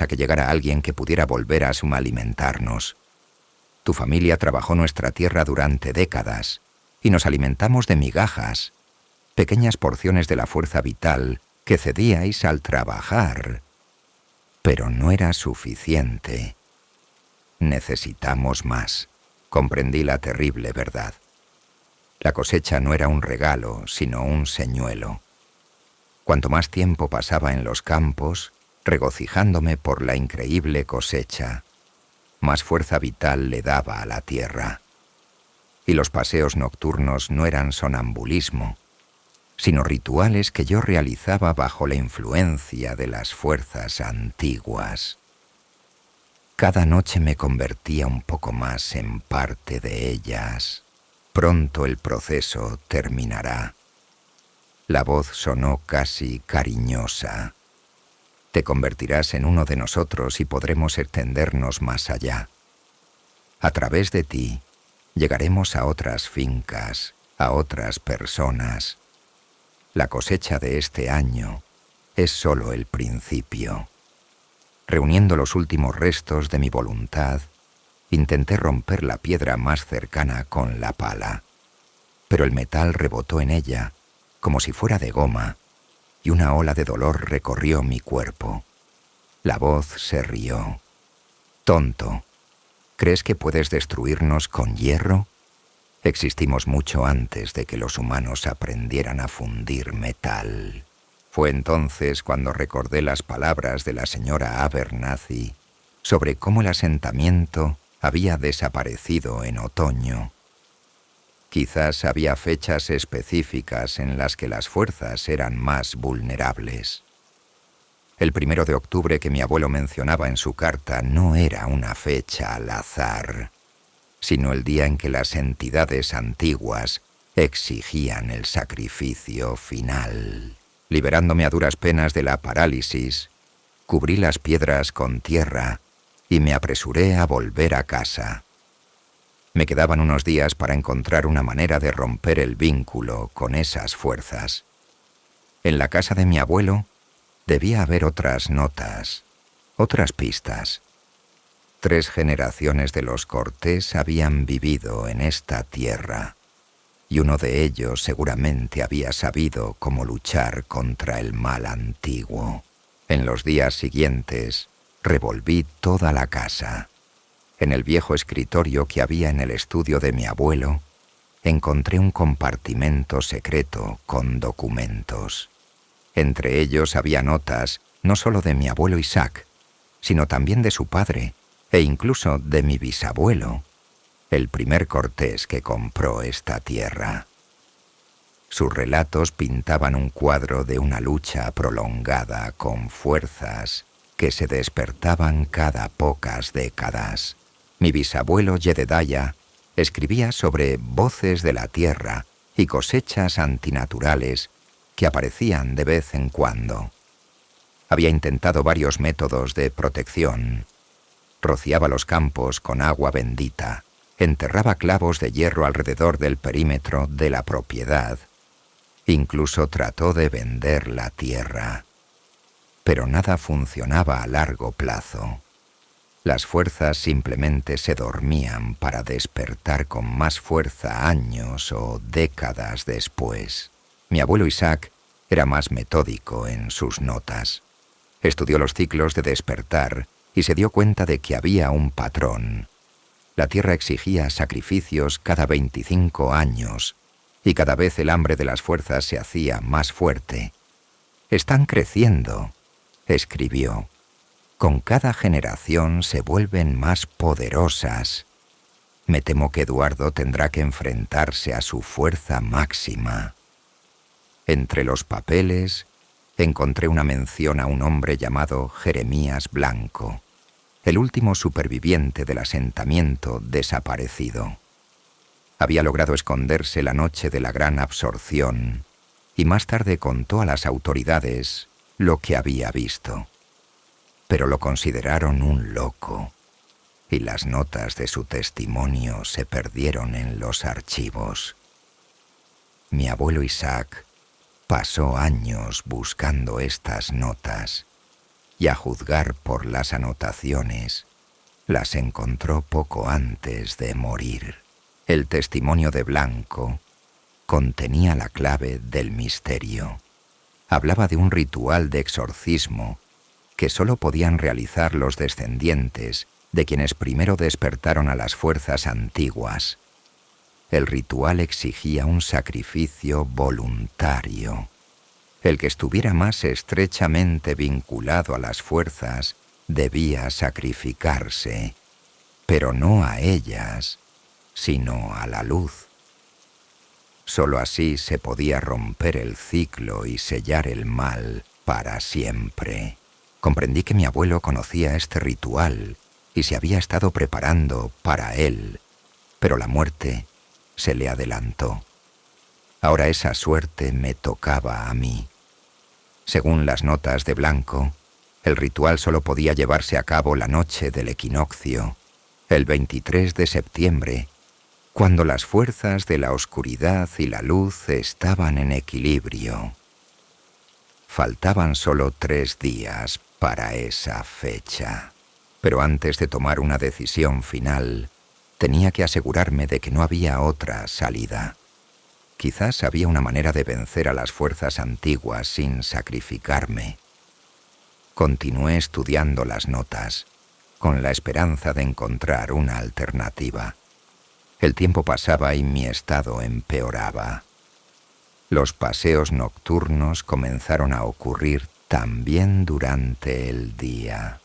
a que llegara alguien que pudiera volver a alimentarnos. Tu familia trabajó nuestra tierra durante décadas y nos alimentamos de migajas, pequeñas porciones de la fuerza vital que cedíais al trabajar. Pero no era suficiente. Necesitamos más. Comprendí la terrible verdad. La cosecha no era un regalo, sino un señuelo. Cuanto más tiempo pasaba en los campos, regocijándome por la increíble cosecha, más fuerza vital le daba a la tierra. Y los paseos nocturnos no eran sonambulismo, sino rituales que yo realizaba bajo la influencia de las fuerzas antiguas. Cada noche me convertía un poco más en parte de ellas. Pronto el proceso terminará. La voz sonó casi cariñosa. Te convertirás en uno de nosotros y podremos extendernos más allá. A través de ti, llegaremos a otras fincas, a otras personas. La cosecha de este año es solo el principio. Reuniendo los últimos restos de mi voluntad, intenté romper la piedra más cercana con la pala, pero el metal rebotó en ella, como si fuera de goma, y una ola de dolor recorrió mi cuerpo. La voz se rió. Tonto, ¿crees que puedes destruirnos con hierro? Existimos mucho antes de que los humanos aprendieran a fundir metal. Fue entonces cuando recordé las palabras de la señora Abernathy sobre cómo el asentamiento había desaparecido en otoño. Quizás había fechas específicas en las que las fuerzas eran más vulnerables. El 1 de octubre que mi abuelo mencionaba en su carta no era una fecha al azar, sino el día en que las entidades antiguas exigían el sacrificio final. Liberándome a duras penas de la parálisis, cubrí las piedras con tierra y me apresuré a volver a casa. Me quedaban unos días para encontrar una manera de romper el vínculo con esas fuerzas. En la casa de mi abuelo Debía haber otras notas, otras pistas. 3 generaciones de los Cortés habían vivido en esta tierra, y uno de ellos seguramente había sabido cómo luchar contra el mal antiguo. En los días siguientes, revolví toda la casa. En el viejo escritorio que había en el estudio de mi abuelo, encontré un compartimento secreto con documentos. Entre ellos había notas no solo de mi abuelo Isaac, sino también de su padre, e incluso de mi bisabuelo, el primer cortés que compró esta tierra. Sus relatos pintaban un cuadro de una lucha prolongada con fuerzas que se despertaban cada pocas décadas. Mi bisabuelo Jedediah escribía sobre voces de la tierra y cosechas antinaturales que aparecían de vez en cuando. Había intentado varios métodos de protección. Rociaba los campos con agua bendita, enterraba clavos de hierro alrededor del perímetro de la propiedad. Incluso trató de vender la tierra. Pero nada funcionaba a largo plazo. Las fuerzas simplemente se dormían para despertar con más fuerza años o décadas después. Mi abuelo Isaac era más metódico en sus notas. Estudió los ciclos de despertar y se dio cuenta de que había un patrón. La tierra exigía sacrificios cada 25 años y cada vez el hambre de las fuerzas se hacía más fuerte. «Están creciendo», escribió. «Con cada generación se vuelven más poderosas. Me temo que Eduardo tendrá que enfrentarse a su fuerza máxima». Entre los papeles encontré una mención a un hombre llamado Jeremías Blanco, el último superviviente del asentamiento desaparecido. Había logrado esconderse la noche de la gran absorción y más tarde contó a las autoridades lo que había visto. Pero lo consideraron un loco y las notas de su testimonio se perdieron en los archivos. Mi abuelo Isaac pasó años buscando estas notas y, a juzgar por las anotaciones, las encontró poco antes de morir. El testimonio de Blanco contenía la clave del misterio. Hablaba de un ritual de exorcismo que solo podían realizar los descendientes de quienes primero despertaron a las fuerzas antiguas. El ritual exigía un sacrificio voluntario. El que estuviera más estrechamente vinculado a las fuerzas debía sacrificarse, pero no a ellas, sino a la luz. Solo así se podía romper el ciclo y sellar el mal para siempre. Comprendí que mi abuelo conocía este ritual y se había estado preparando para él, pero la muerte se le adelantó. Ahora esa suerte me tocaba a mí. Según las notas de Blanco, el ritual solo podía llevarse a cabo la noche del equinoccio, el 23 de septiembre, cuando las fuerzas de la oscuridad y la luz estaban en equilibrio. Faltaban solo 3 días para esa fecha, pero antes de tomar una decisión final, tenía que asegurarme de que no había otra salida. Quizás había una manera de vencer a las fuerzas antiguas sin sacrificarme. Continué estudiando las notas, con la esperanza de encontrar una alternativa. El tiempo pasaba y mi estado empeoraba. Los paseos nocturnos comenzaron a ocurrir también durante el día.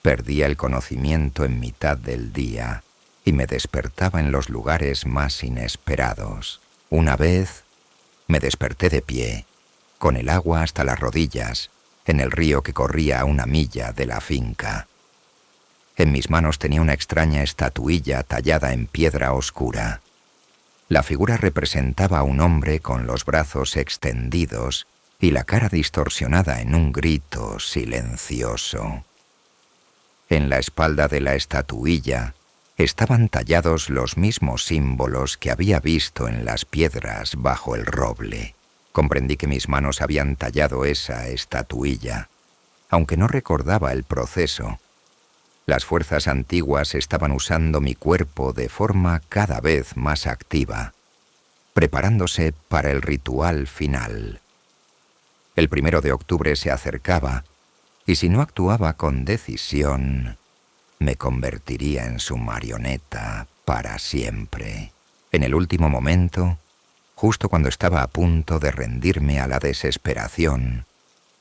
Perdía el conocimiento en mitad del día y me despertaba en los lugares más inesperados. Una vez me desperté de pie, con el agua hasta las rodillas, en el río que corría a 1 milla de la finca. En mis manos tenía una extraña estatuilla tallada en piedra oscura. La figura representaba a un hombre con los brazos extendidos y la cara distorsionada en un grito silencioso. En la espalda de la estatuilla estaban tallados los mismos símbolos que había visto en las piedras bajo el roble. Comprendí que mis manos habían tallado esa estatuilla, aunque no recordaba el proceso. Las fuerzas antiguas estaban usando mi cuerpo de forma cada vez más activa, preparándose para el ritual final. El 1 de octubre se acercaba, y si no actuaba con decisión, me convertiría en su marioneta para siempre. En el último momento, justo cuando estaba a punto de rendirme a la desesperación,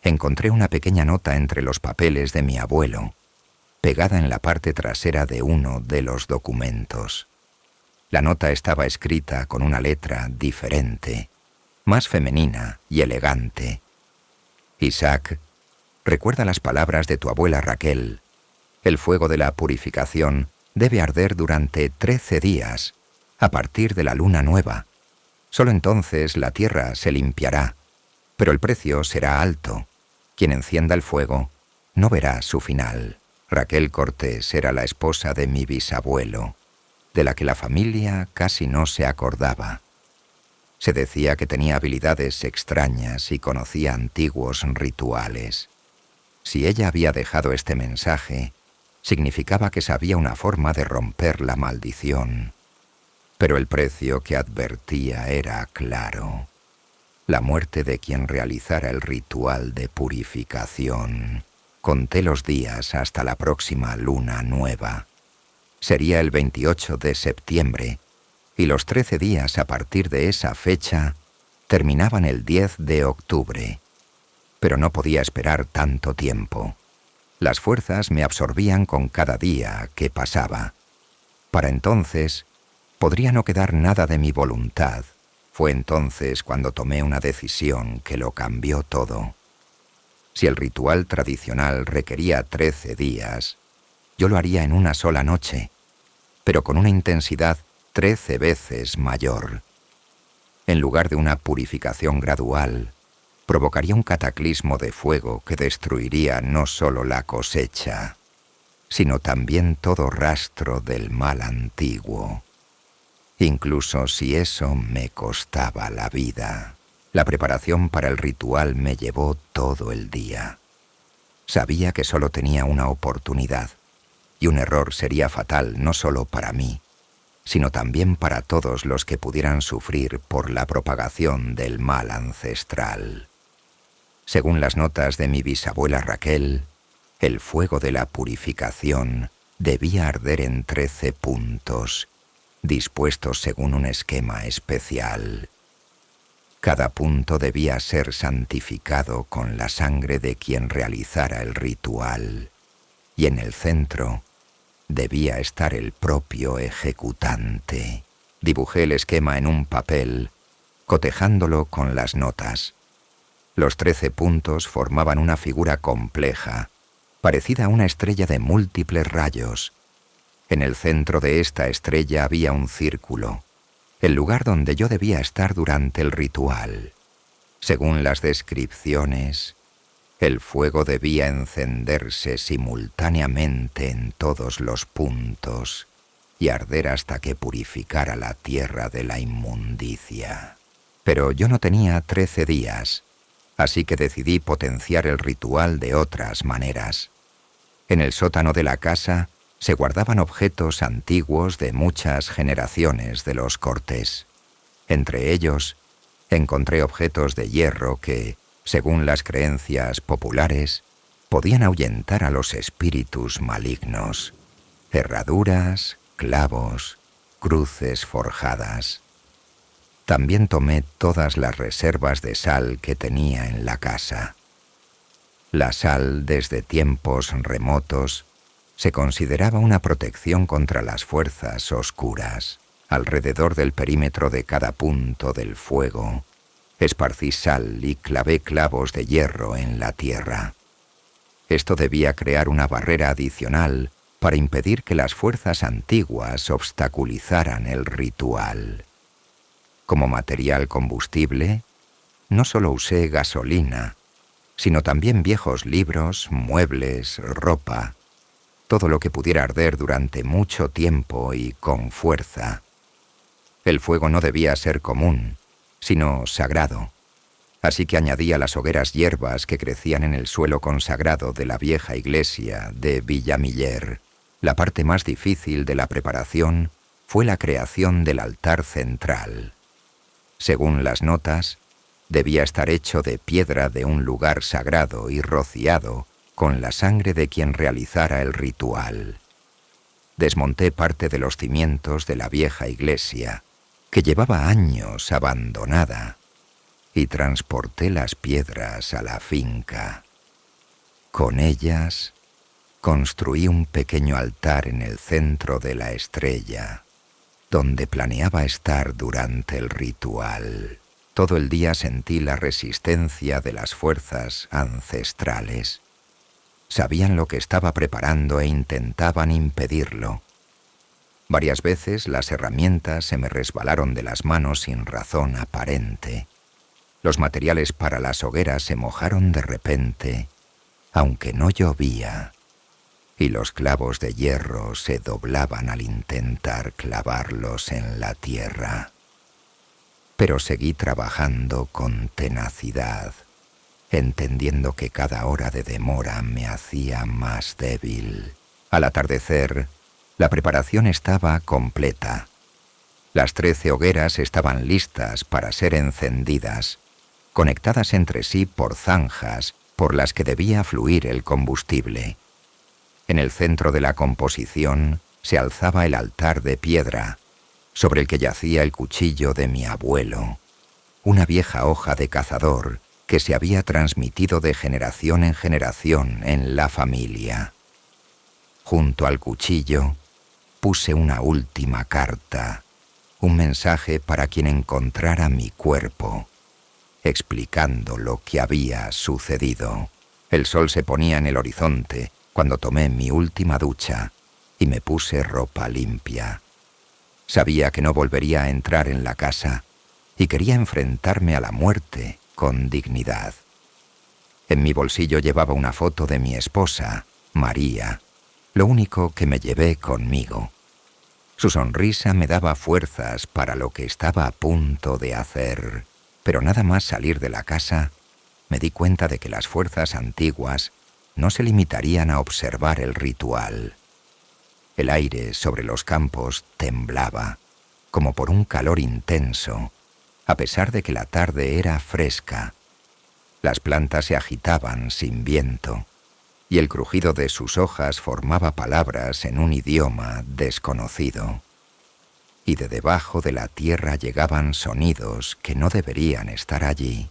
encontré una pequeña nota entre los papeles de mi abuelo, pegada en la parte trasera de uno de los documentos. La nota estaba escrita con una letra diferente, más femenina y elegante. Isaac, recuerda las palabras de tu abuela Raquel. El fuego de la purificación debe arder durante 13 días, a partir de la luna nueva. Solo entonces la tierra se limpiará, pero el precio será alto. Quien encienda el fuego no verá su final. Raquel Cortés era la esposa de mi bisabuelo, de la que la familia casi no se acordaba. Se decía que tenía habilidades extrañas y conocía antiguos rituales. Si ella había dejado este mensaje, significaba que sabía una forma de romper la maldición. Pero el precio que advertía era claro: la muerte de quien realizara el ritual de purificación. Conté los días hasta la próxima luna nueva. Sería el 28 de septiembre, y los 13 días a partir de esa fecha terminaban el 10 de octubre. Pero no podía esperar tanto tiempo. Las fuerzas me absorbían con cada día que pasaba. Para entonces, podría no quedar nada de mi voluntad. Fue entonces cuando tomé una decisión que lo cambió todo. Si el ritual tradicional requería 13 días, yo lo haría en una sola noche, pero con una intensidad 13 veces mayor. En lugar de una purificación gradual, provocaría un cataclismo de fuego que destruiría no solo la cosecha, sino también todo rastro del mal antiguo, incluso si eso me costaba la vida. La preparación para el ritual me llevó todo el día. Sabía que solo tenía una oportunidad, y un error sería fatal no solo para mí, sino también para todos los que pudieran sufrir por la propagación del mal ancestral. Según las notas de mi bisabuela Raquel, el fuego de la purificación debía arder en 13 puntos, dispuestos según un esquema especial. Cada punto debía ser santificado con la sangre de quien realizara el ritual, y en el centro debía estar el propio ejecutante. Dibujé el esquema en un papel, cotejándolo con las notas. Los 13 puntos formaban una figura compleja, parecida a una estrella de múltiples rayos. En el centro de esta estrella había un círculo, el lugar donde yo debía estar durante el ritual. Según las descripciones, el fuego debía encenderse simultáneamente en todos los puntos y arder hasta que purificara la tierra de la inmundicia. Pero yo no tenía 13 días, así que decidí potenciar el ritual de otras maneras. En el sótano de la casa se guardaban objetos antiguos de muchas generaciones de los Cortés. Entre ellos, encontré objetos de hierro que, según las creencias populares, podían ahuyentar a los espíritus malignos. Herraduras, clavos, cruces forjadas. También tomé todas las reservas de sal que tenía en la casa. La sal, desde tiempos remotos, se consideraba una protección contra las fuerzas oscuras. Alrededor del perímetro de cada punto del fuego, esparcí sal y clavé clavos de hierro en la tierra. Esto debía crear una barrera adicional para impedir que las fuerzas antiguas obstaculizaran el ritual. Como material combustible, no solo usé gasolina, sino también viejos libros, muebles, ropa, todo lo que pudiera arder durante mucho tiempo y con fuerza. El fuego no debía ser común, sino sagrado. Así que añadí a las hogueras hierbas que crecían en el suelo consagrado de la vieja iglesia de Villamiller. La parte más difícil de la preparación fue la creación del altar central. Según las notas, debía estar hecho de piedra de un lugar sagrado y rociado con la sangre de quien realizara el ritual. Desmonté parte de los cimientos de la vieja iglesia, que llevaba años abandonada, y transporté las piedras a la finca. Con ellas, construí un pequeño altar en el centro de la estrella, donde planeaba estar durante el ritual. Todo el día sentí la resistencia de las fuerzas ancestrales. Sabían lo que estaba preparando e intentaban impedirlo. Varias veces las herramientas se me resbalaron de las manos sin razón aparente. Los materiales para las hogueras se mojaron de repente, aunque no llovía, y los clavos de hierro se doblaban al intentar clavarlos en la tierra. Pero seguí trabajando con tenacidad, entendiendo que cada hora de demora me hacía más débil. Al atardecer, la preparación estaba completa. Las 13 hogueras estaban listas para ser encendidas, conectadas entre sí por zanjas por las que debía fluir el combustible. En el centro de la composición se alzaba el altar de piedra, sobre el que yacía el cuchillo de mi abuelo, una vieja hoja de cazador que se había transmitido de generación en generación en la familia. Junto al cuchillo puse una última carta, un mensaje para quien encontrara mi cuerpo, explicando lo que había sucedido. El sol se ponía en el horizonte cuando tomé mi última ducha y me puse ropa limpia. Sabía que no volvería a entrar en la casa y quería enfrentarme a la muerte con dignidad. En mi bolsillo llevaba una foto de mi esposa, María, lo único que me llevé conmigo. Su sonrisa me daba fuerzas para lo que estaba a punto de hacer. Pero nada más salir de la casa, me di cuenta de que las fuerzas antiguas no se limitarían a observar el ritual. El aire sobre los campos temblaba, como por un calor intenso, a pesar de que la tarde era fresca. Las plantas se agitaban sin viento, y el crujido de sus hojas formaba palabras en un idioma desconocido. Y de debajo de la tierra llegaban sonidos que no deberían estar allí.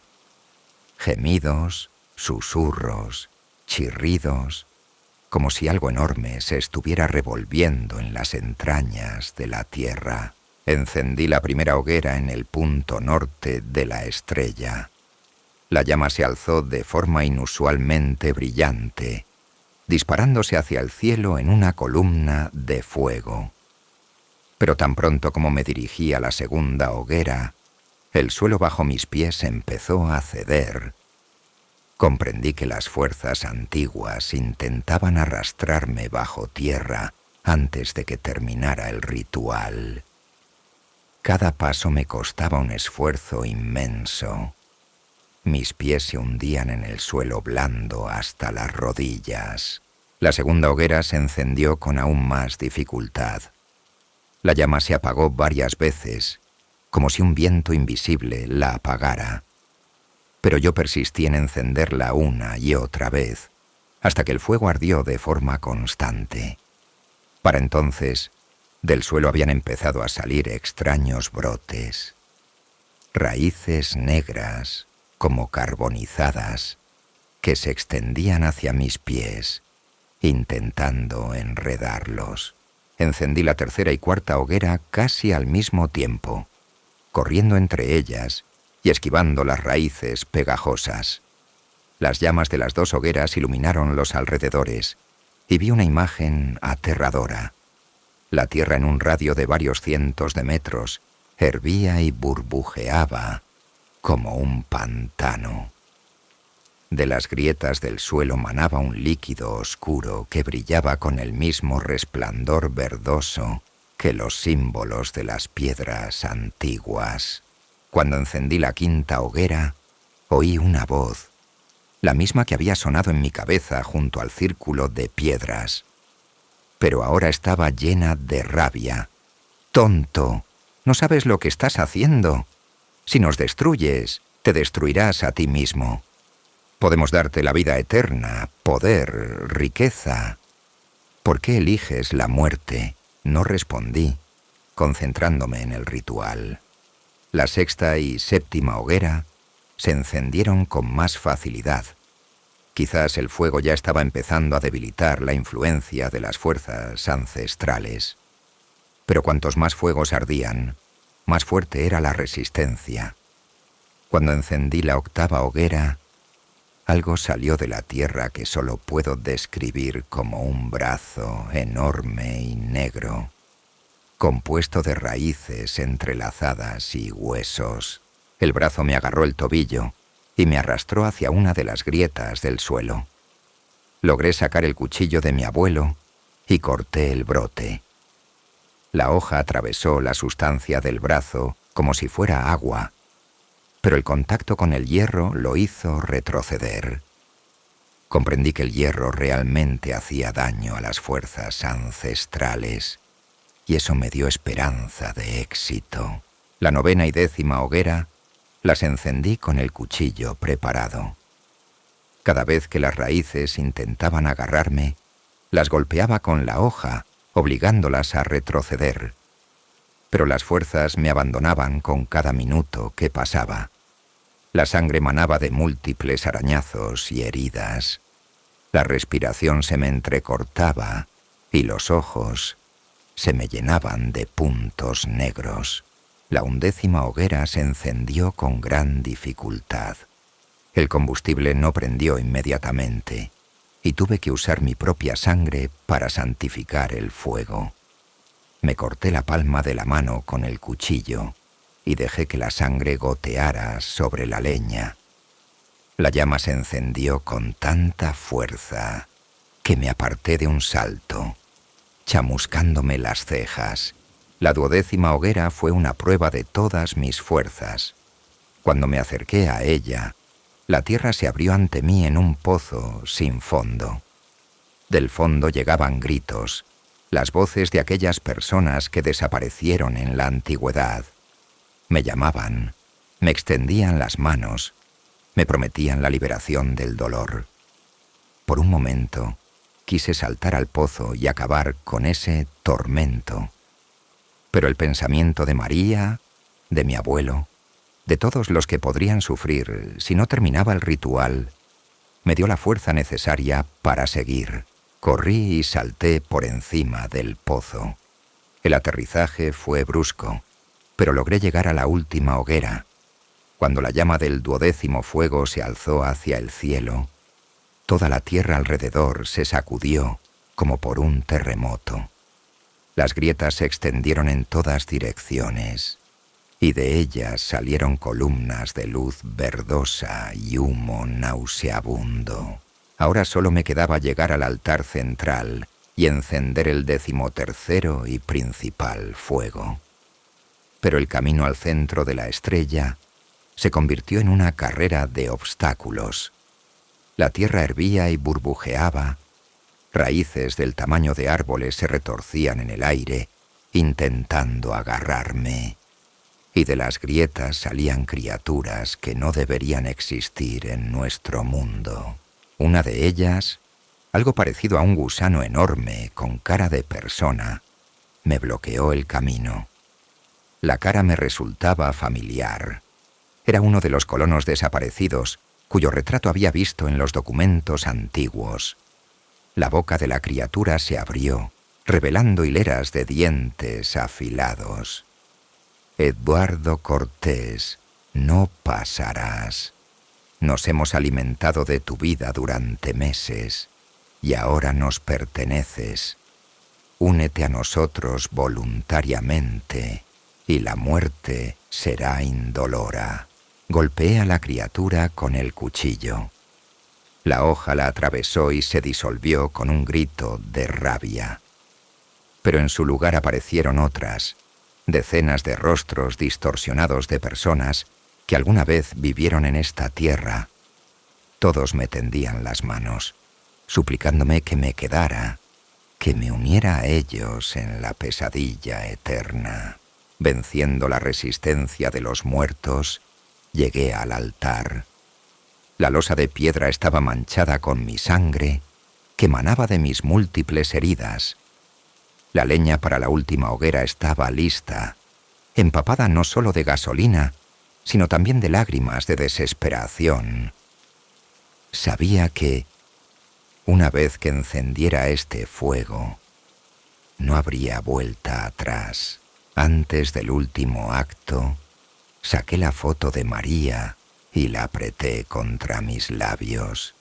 Gemidos, susurros, chirridos, como si algo enorme se estuviera revolviendo en las entrañas de la tierra. Encendí la primera hoguera en el punto norte de la estrella. La llama se alzó de forma inusualmente brillante, disparándose hacia el cielo en una columna de fuego. Pero tan pronto como me dirigí a la segunda hoguera, el suelo bajo mis pies empezó a ceder. Comprendí que las fuerzas antiguas intentaban arrastrarme bajo tierra antes de que terminara el ritual. Cada paso me costaba un esfuerzo inmenso. Mis pies se hundían en el suelo blando hasta las rodillas. La segunda hoguera se encendió con aún más dificultad. La llama se apagó varias veces, como si un viento invisible la apagara. Pero yo persistí en encenderla una y otra vez, hasta que el fuego ardió de forma constante. Para entonces, del suelo habían empezado a salir extraños brotes. Raíces negras, como carbonizadas, que se extendían hacia mis pies, intentando enredarlos. Encendí la tercera y cuarta hoguera casi al mismo tiempo, corriendo entre ellas y esquivando las raíces pegajosas. Las llamas de las 2 hogueras iluminaron los alrededores y vi una imagen aterradora. La tierra en un radio de varios cientos de metros hervía y burbujeaba como un pantano. De las grietas del suelo manaba un líquido oscuro que brillaba con el mismo resplandor verdoso que los símbolos de las piedras antiguas. Cuando encendí la quinta hoguera, Oí una voz, la misma que había sonado en mi cabeza junto al círculo de piedras. Pero ahora estaba llena de rabia. «Tonto, no sabes lo que estás haciendo. Si nos destruyes, te destruirás a ti mismo. Podemos darte la vida eterna, poder, riqueza. ¿Por qué eliges la muerte?». No respondí, concentrándome en el ritual. La sexta y séptima hoguera se encendieron con más facilidad. Quizás el fuego ya estaba empezando a debilitar la influencia de las fuerzas ancestrales. Pero cuantos más fuegos ardían, más fuerte era la resistencia. Cuando encendí la octava hoguera, algo salió de la tierra que solo puedo describir como un brazo enorme y negro, compuesto de raíces entrelazadas y huesos. El brazo me agarró el tobillo y me arrastró hacia una de las grietas del suelo. Logré sacar el cuchillo de mi abuelo y corté el brote. La hoja atravesó la sustancia del brazo como si fuera agua, pero el contacto con el hierro lo hizo retroceder. Comprendí que el hierro realmente hacía daño a las fuerzas ancestrales, y eso me dio esperanza de éxito. La novena y décima hoguera las encendí con el cuchillo preparado. Cada vez que las raíces intentaban agarrarme, las golpeaba con la hoja, obligándolas a retroceder. Pero las fuerzas me abandonaban con cada minuto que pasaba. La sangre manaba de múltiples arañazos y heridas. La respiración se me entrecortaba y los ojos se me llenaban de puntos negros. La 11ª hoguera se encendió con gran dificultad. El combustible no prendió inmediatamente y tuve que usar mi propia sangre para santificar el fuego. Me corté la palma de la mano con el cuchillo y dejé que la sangre goteara sobre la leña. La llama se encendió con tanta fuerza que me aparté de un salto, chamuscándome las cejas. La 12ª hoguera fue una prueba de todas mis fuerzas. Cuando me acerqué a ella, la tierra se abrió ante mí en un pozo sin fondo. Del fondo llegaban gritos, las voces de aquellas personas que desaparecieron en la antigüedad. Me llamaban, me extendían las manos, me prometían la liberación del dolor. Por un momento, quise saltar al pozo y acabar con ese tormento. Pero el pensamiento de María, de mi abuelo, de todos los que podrían sufrir si no terminaba el ritual, me dio la fuerza necesaria para seguir. Corrí y salté por encima del pozo. El aterrizaje fue brusco, pero logré llegar a la última hoguera. Cuando la llama del 12º fuego se alzó hacia el cielo, toda la tierra alrededor se sacudió como por un terremoto. Las grietas se extendieron en todas direcciones, y de ellas salieron columnas de luz verdosa y humo nauseabundo. Ahora solo me quedaba llegar al altar central y encender el 13º y principal fuego. Pero el camino al centro de la estrella se convirtió en una carrera de obstáculos. La tierra hervía y burbujeaba. Raíces del tamaño de árboles se retorcían en el aire, intentando agarrarme. Y de las grietas salían criaturas que no deberían existir en nuestro mundo. Una de ellas, algo parecido a un gusano enorme con cara de persona, me bloqueó el camino. La cara me resultaba familiar. Era uno de los colonos desaparecidos, cuyo retrato había visto en los documentos antiguos. La boca de la criatura se abrió, revelando hileras de dientes afilados. Eduardo Cortés, no pasarás. Nos hemos alimentado de tu vida durante meses, y ahora nos perteneces. Únete a nosotros voluntariamente, y la muerte será indolora. Golpeé a la criatura con el cuchillo. La hoja la atravesó y se disolvió con un grito de rabia. Pero en su lugar aparecieron otras, decenas de rostros distorsionados de personas que alguna vez vivieron en esta tierra, todos me tendían las manos, suplicándome que me quedara, que me uniera a ellos en la pesadilla eterna. Venciendo la resistencia de los muertos, llegué al altar. La losa de piedra estaba manchada con mi sangre, que manaba de mis múltiples heridas. La leña para la última hoguera estaba lista, empapada no solo de gasolina, sino también de lágrimas de desesperación. Sabía que, una vez que encendiera este fuego, no habría vuelta atrás. Antes del último acto, saqué la foto de María y la apreté contra mis labios.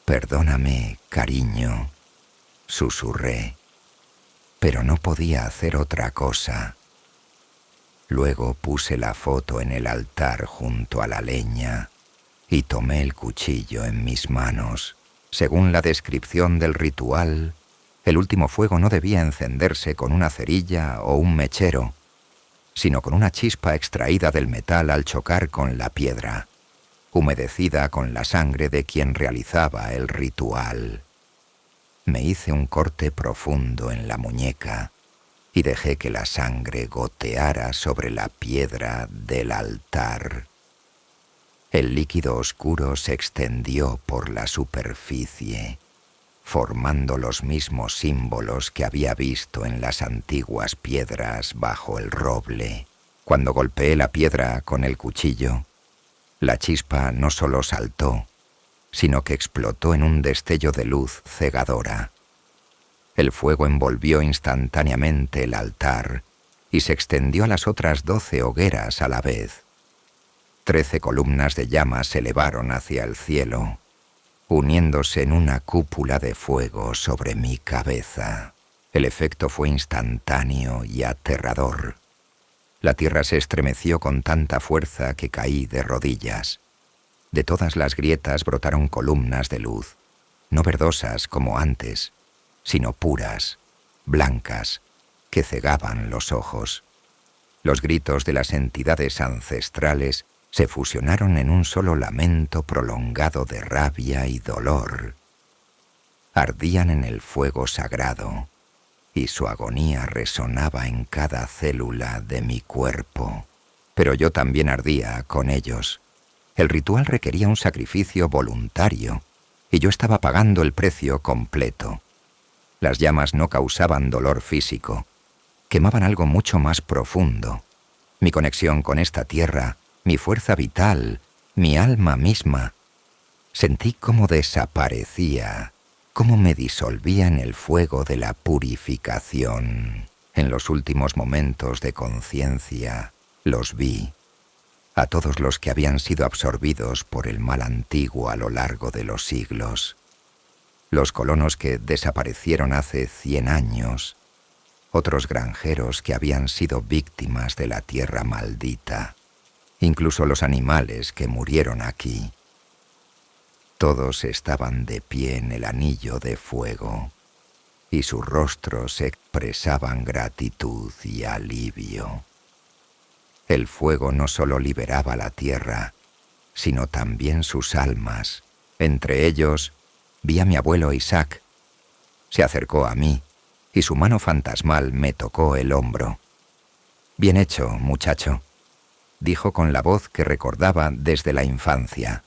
«Perdóname, cariño», susurré, pero no podía hacer otra cosa. Luego puse la foto en el altar junto a la leña y tomé el cuchillo en mis manos. Según la descripción del ritual, el último fuego no debía encenderse con una cerilla o un mechero, sino con una chispa extraída del metal al chocar con la piedra, humedecida con la sangre de quien realizaba el ritual. Me hice un corte profundo en la muñeca y dejé que la sangre goteara sobre la piedra del altar. El líquido oscuro se extendió por la superficie, formando los mismos símbolos que había visto en las antiguas piedras bajo el roble. Cuando golpeé la piedra con el cuchillo, la chispa no solo saltó, sino que explotó en un destello de luz cegadora. El fuego envolvió instantáneamente el altar y se extendió a las otras 12 hogueras a la vez. 13 columnas de llamas se elevaron hacia el cielo, uniéndose en una cúpula de fuego sobre mi cabeza. El efecto fue instantáneo y aterrador. La tierra se estremeció con tanta fuerza que caí de rodillas. De todas las grietas brotaron columnas de luz, no verdosas como antes, sino puras, blancas, que cegaban los ojos. Los gritos de las entidades ancestrales se fusionaron en un solo lamento prolongado de rabia y dolor. Ardían en el fuego sagrado, y su agonía resonaba en cada célula de mi cuerpo. Pero yo también ardía con ellos. El ritual requería un sacrificio voluntario, y yo estaba pagando el precio completo. Las llamas no causaban dolor físico, quemaban algo mucho más profundo. Mi conexión con esta tierra, mi fuerza vital, mi alma misma. Sentí cómo desaparecía, cómo me disolvía en el fuego de la purificación. En los últimos momentos de conciencia, los vi, a todos los que habían sido absorbidos por el mal antiguo a lo largo de los siglos. Los colonos que desaparecieron hace 100 años, otros granjeros que habían sido víctimas de la tierra maldita, incluso los animales que murieron aquí. Todos estaban de pie en el anillo de fuego, y sus rostros expresaban gratitud y alivio. El fuego no solo liberaba la tierra, sino también sus almas. Entre ellos, vi a mi abuelo Isaac. Se acercó a mí, y su mano fantasmal me tocó el hombro. «Bien hecho, muchacho», dijo con la voz que recordaba desde la infancia.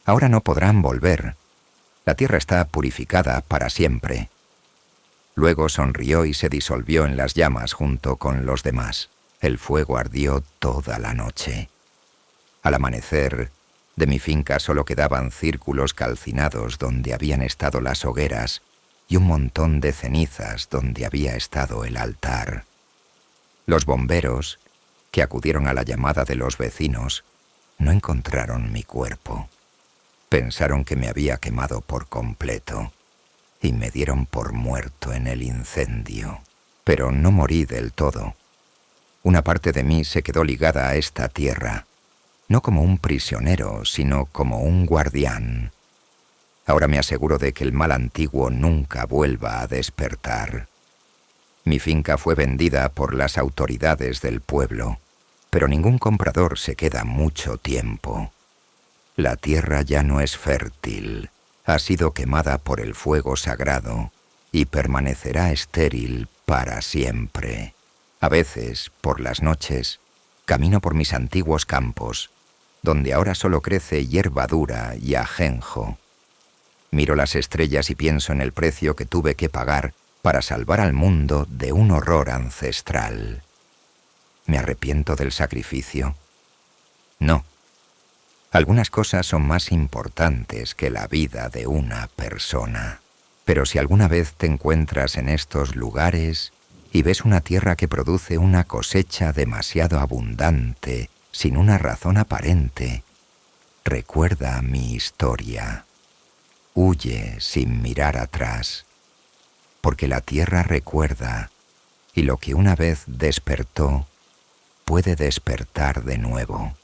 «Ahora no podrán volver. La tierra está purificada para siempre». Luego sonrió y se disolvió en las llamas junto con los demás. El fuego ardió toda la noche. Al amanecer, de mi finca solo quedaban círculos calcinados donde habían estado las hogueras y un montón de cenizas donde había estado el altar. Los bomberos, que acudieron a la llamada de los vecinos, no encontraron mi cuerpo. Pensaron que me había quemado por completo y me dieron por muerto en el incendio. Pero no morí del todo. Una parte de mí se quedó ligada a esta tierra, no como un prisionero, sino como un guardián. Ahora me aseguro de que el mal antiguo nunca vuelva a despertar. Mi finca fue vendida por las autoridades del pueblo. Pero ningún comprador se queda mucho tiempo. La tierra ya no es fértil, ha sido quemada por el fuego sagrado y permanecerá estéril para siempre. A veces, por las noches, camino por mis antiguos campos, donde ahora solo crece hierba dura y ajenjo. Miro las estrellas y pienso en el precio que tuve que pagar para salvar al mundo de un horror ancestral. ¿Me arrepiento del sacrificio? No. Algunas cosas son más importantes que la vida de una persona. Pero si alguna vez te encuentras en estos lugares y ves una tierra que produce una cosecha demasiado abundante, sin una razón aparente, recuerda mi historia. Huye sin mirar atrás, porque la tierra recuerda, y lo que una vez despertó, puede despertar de nuevo.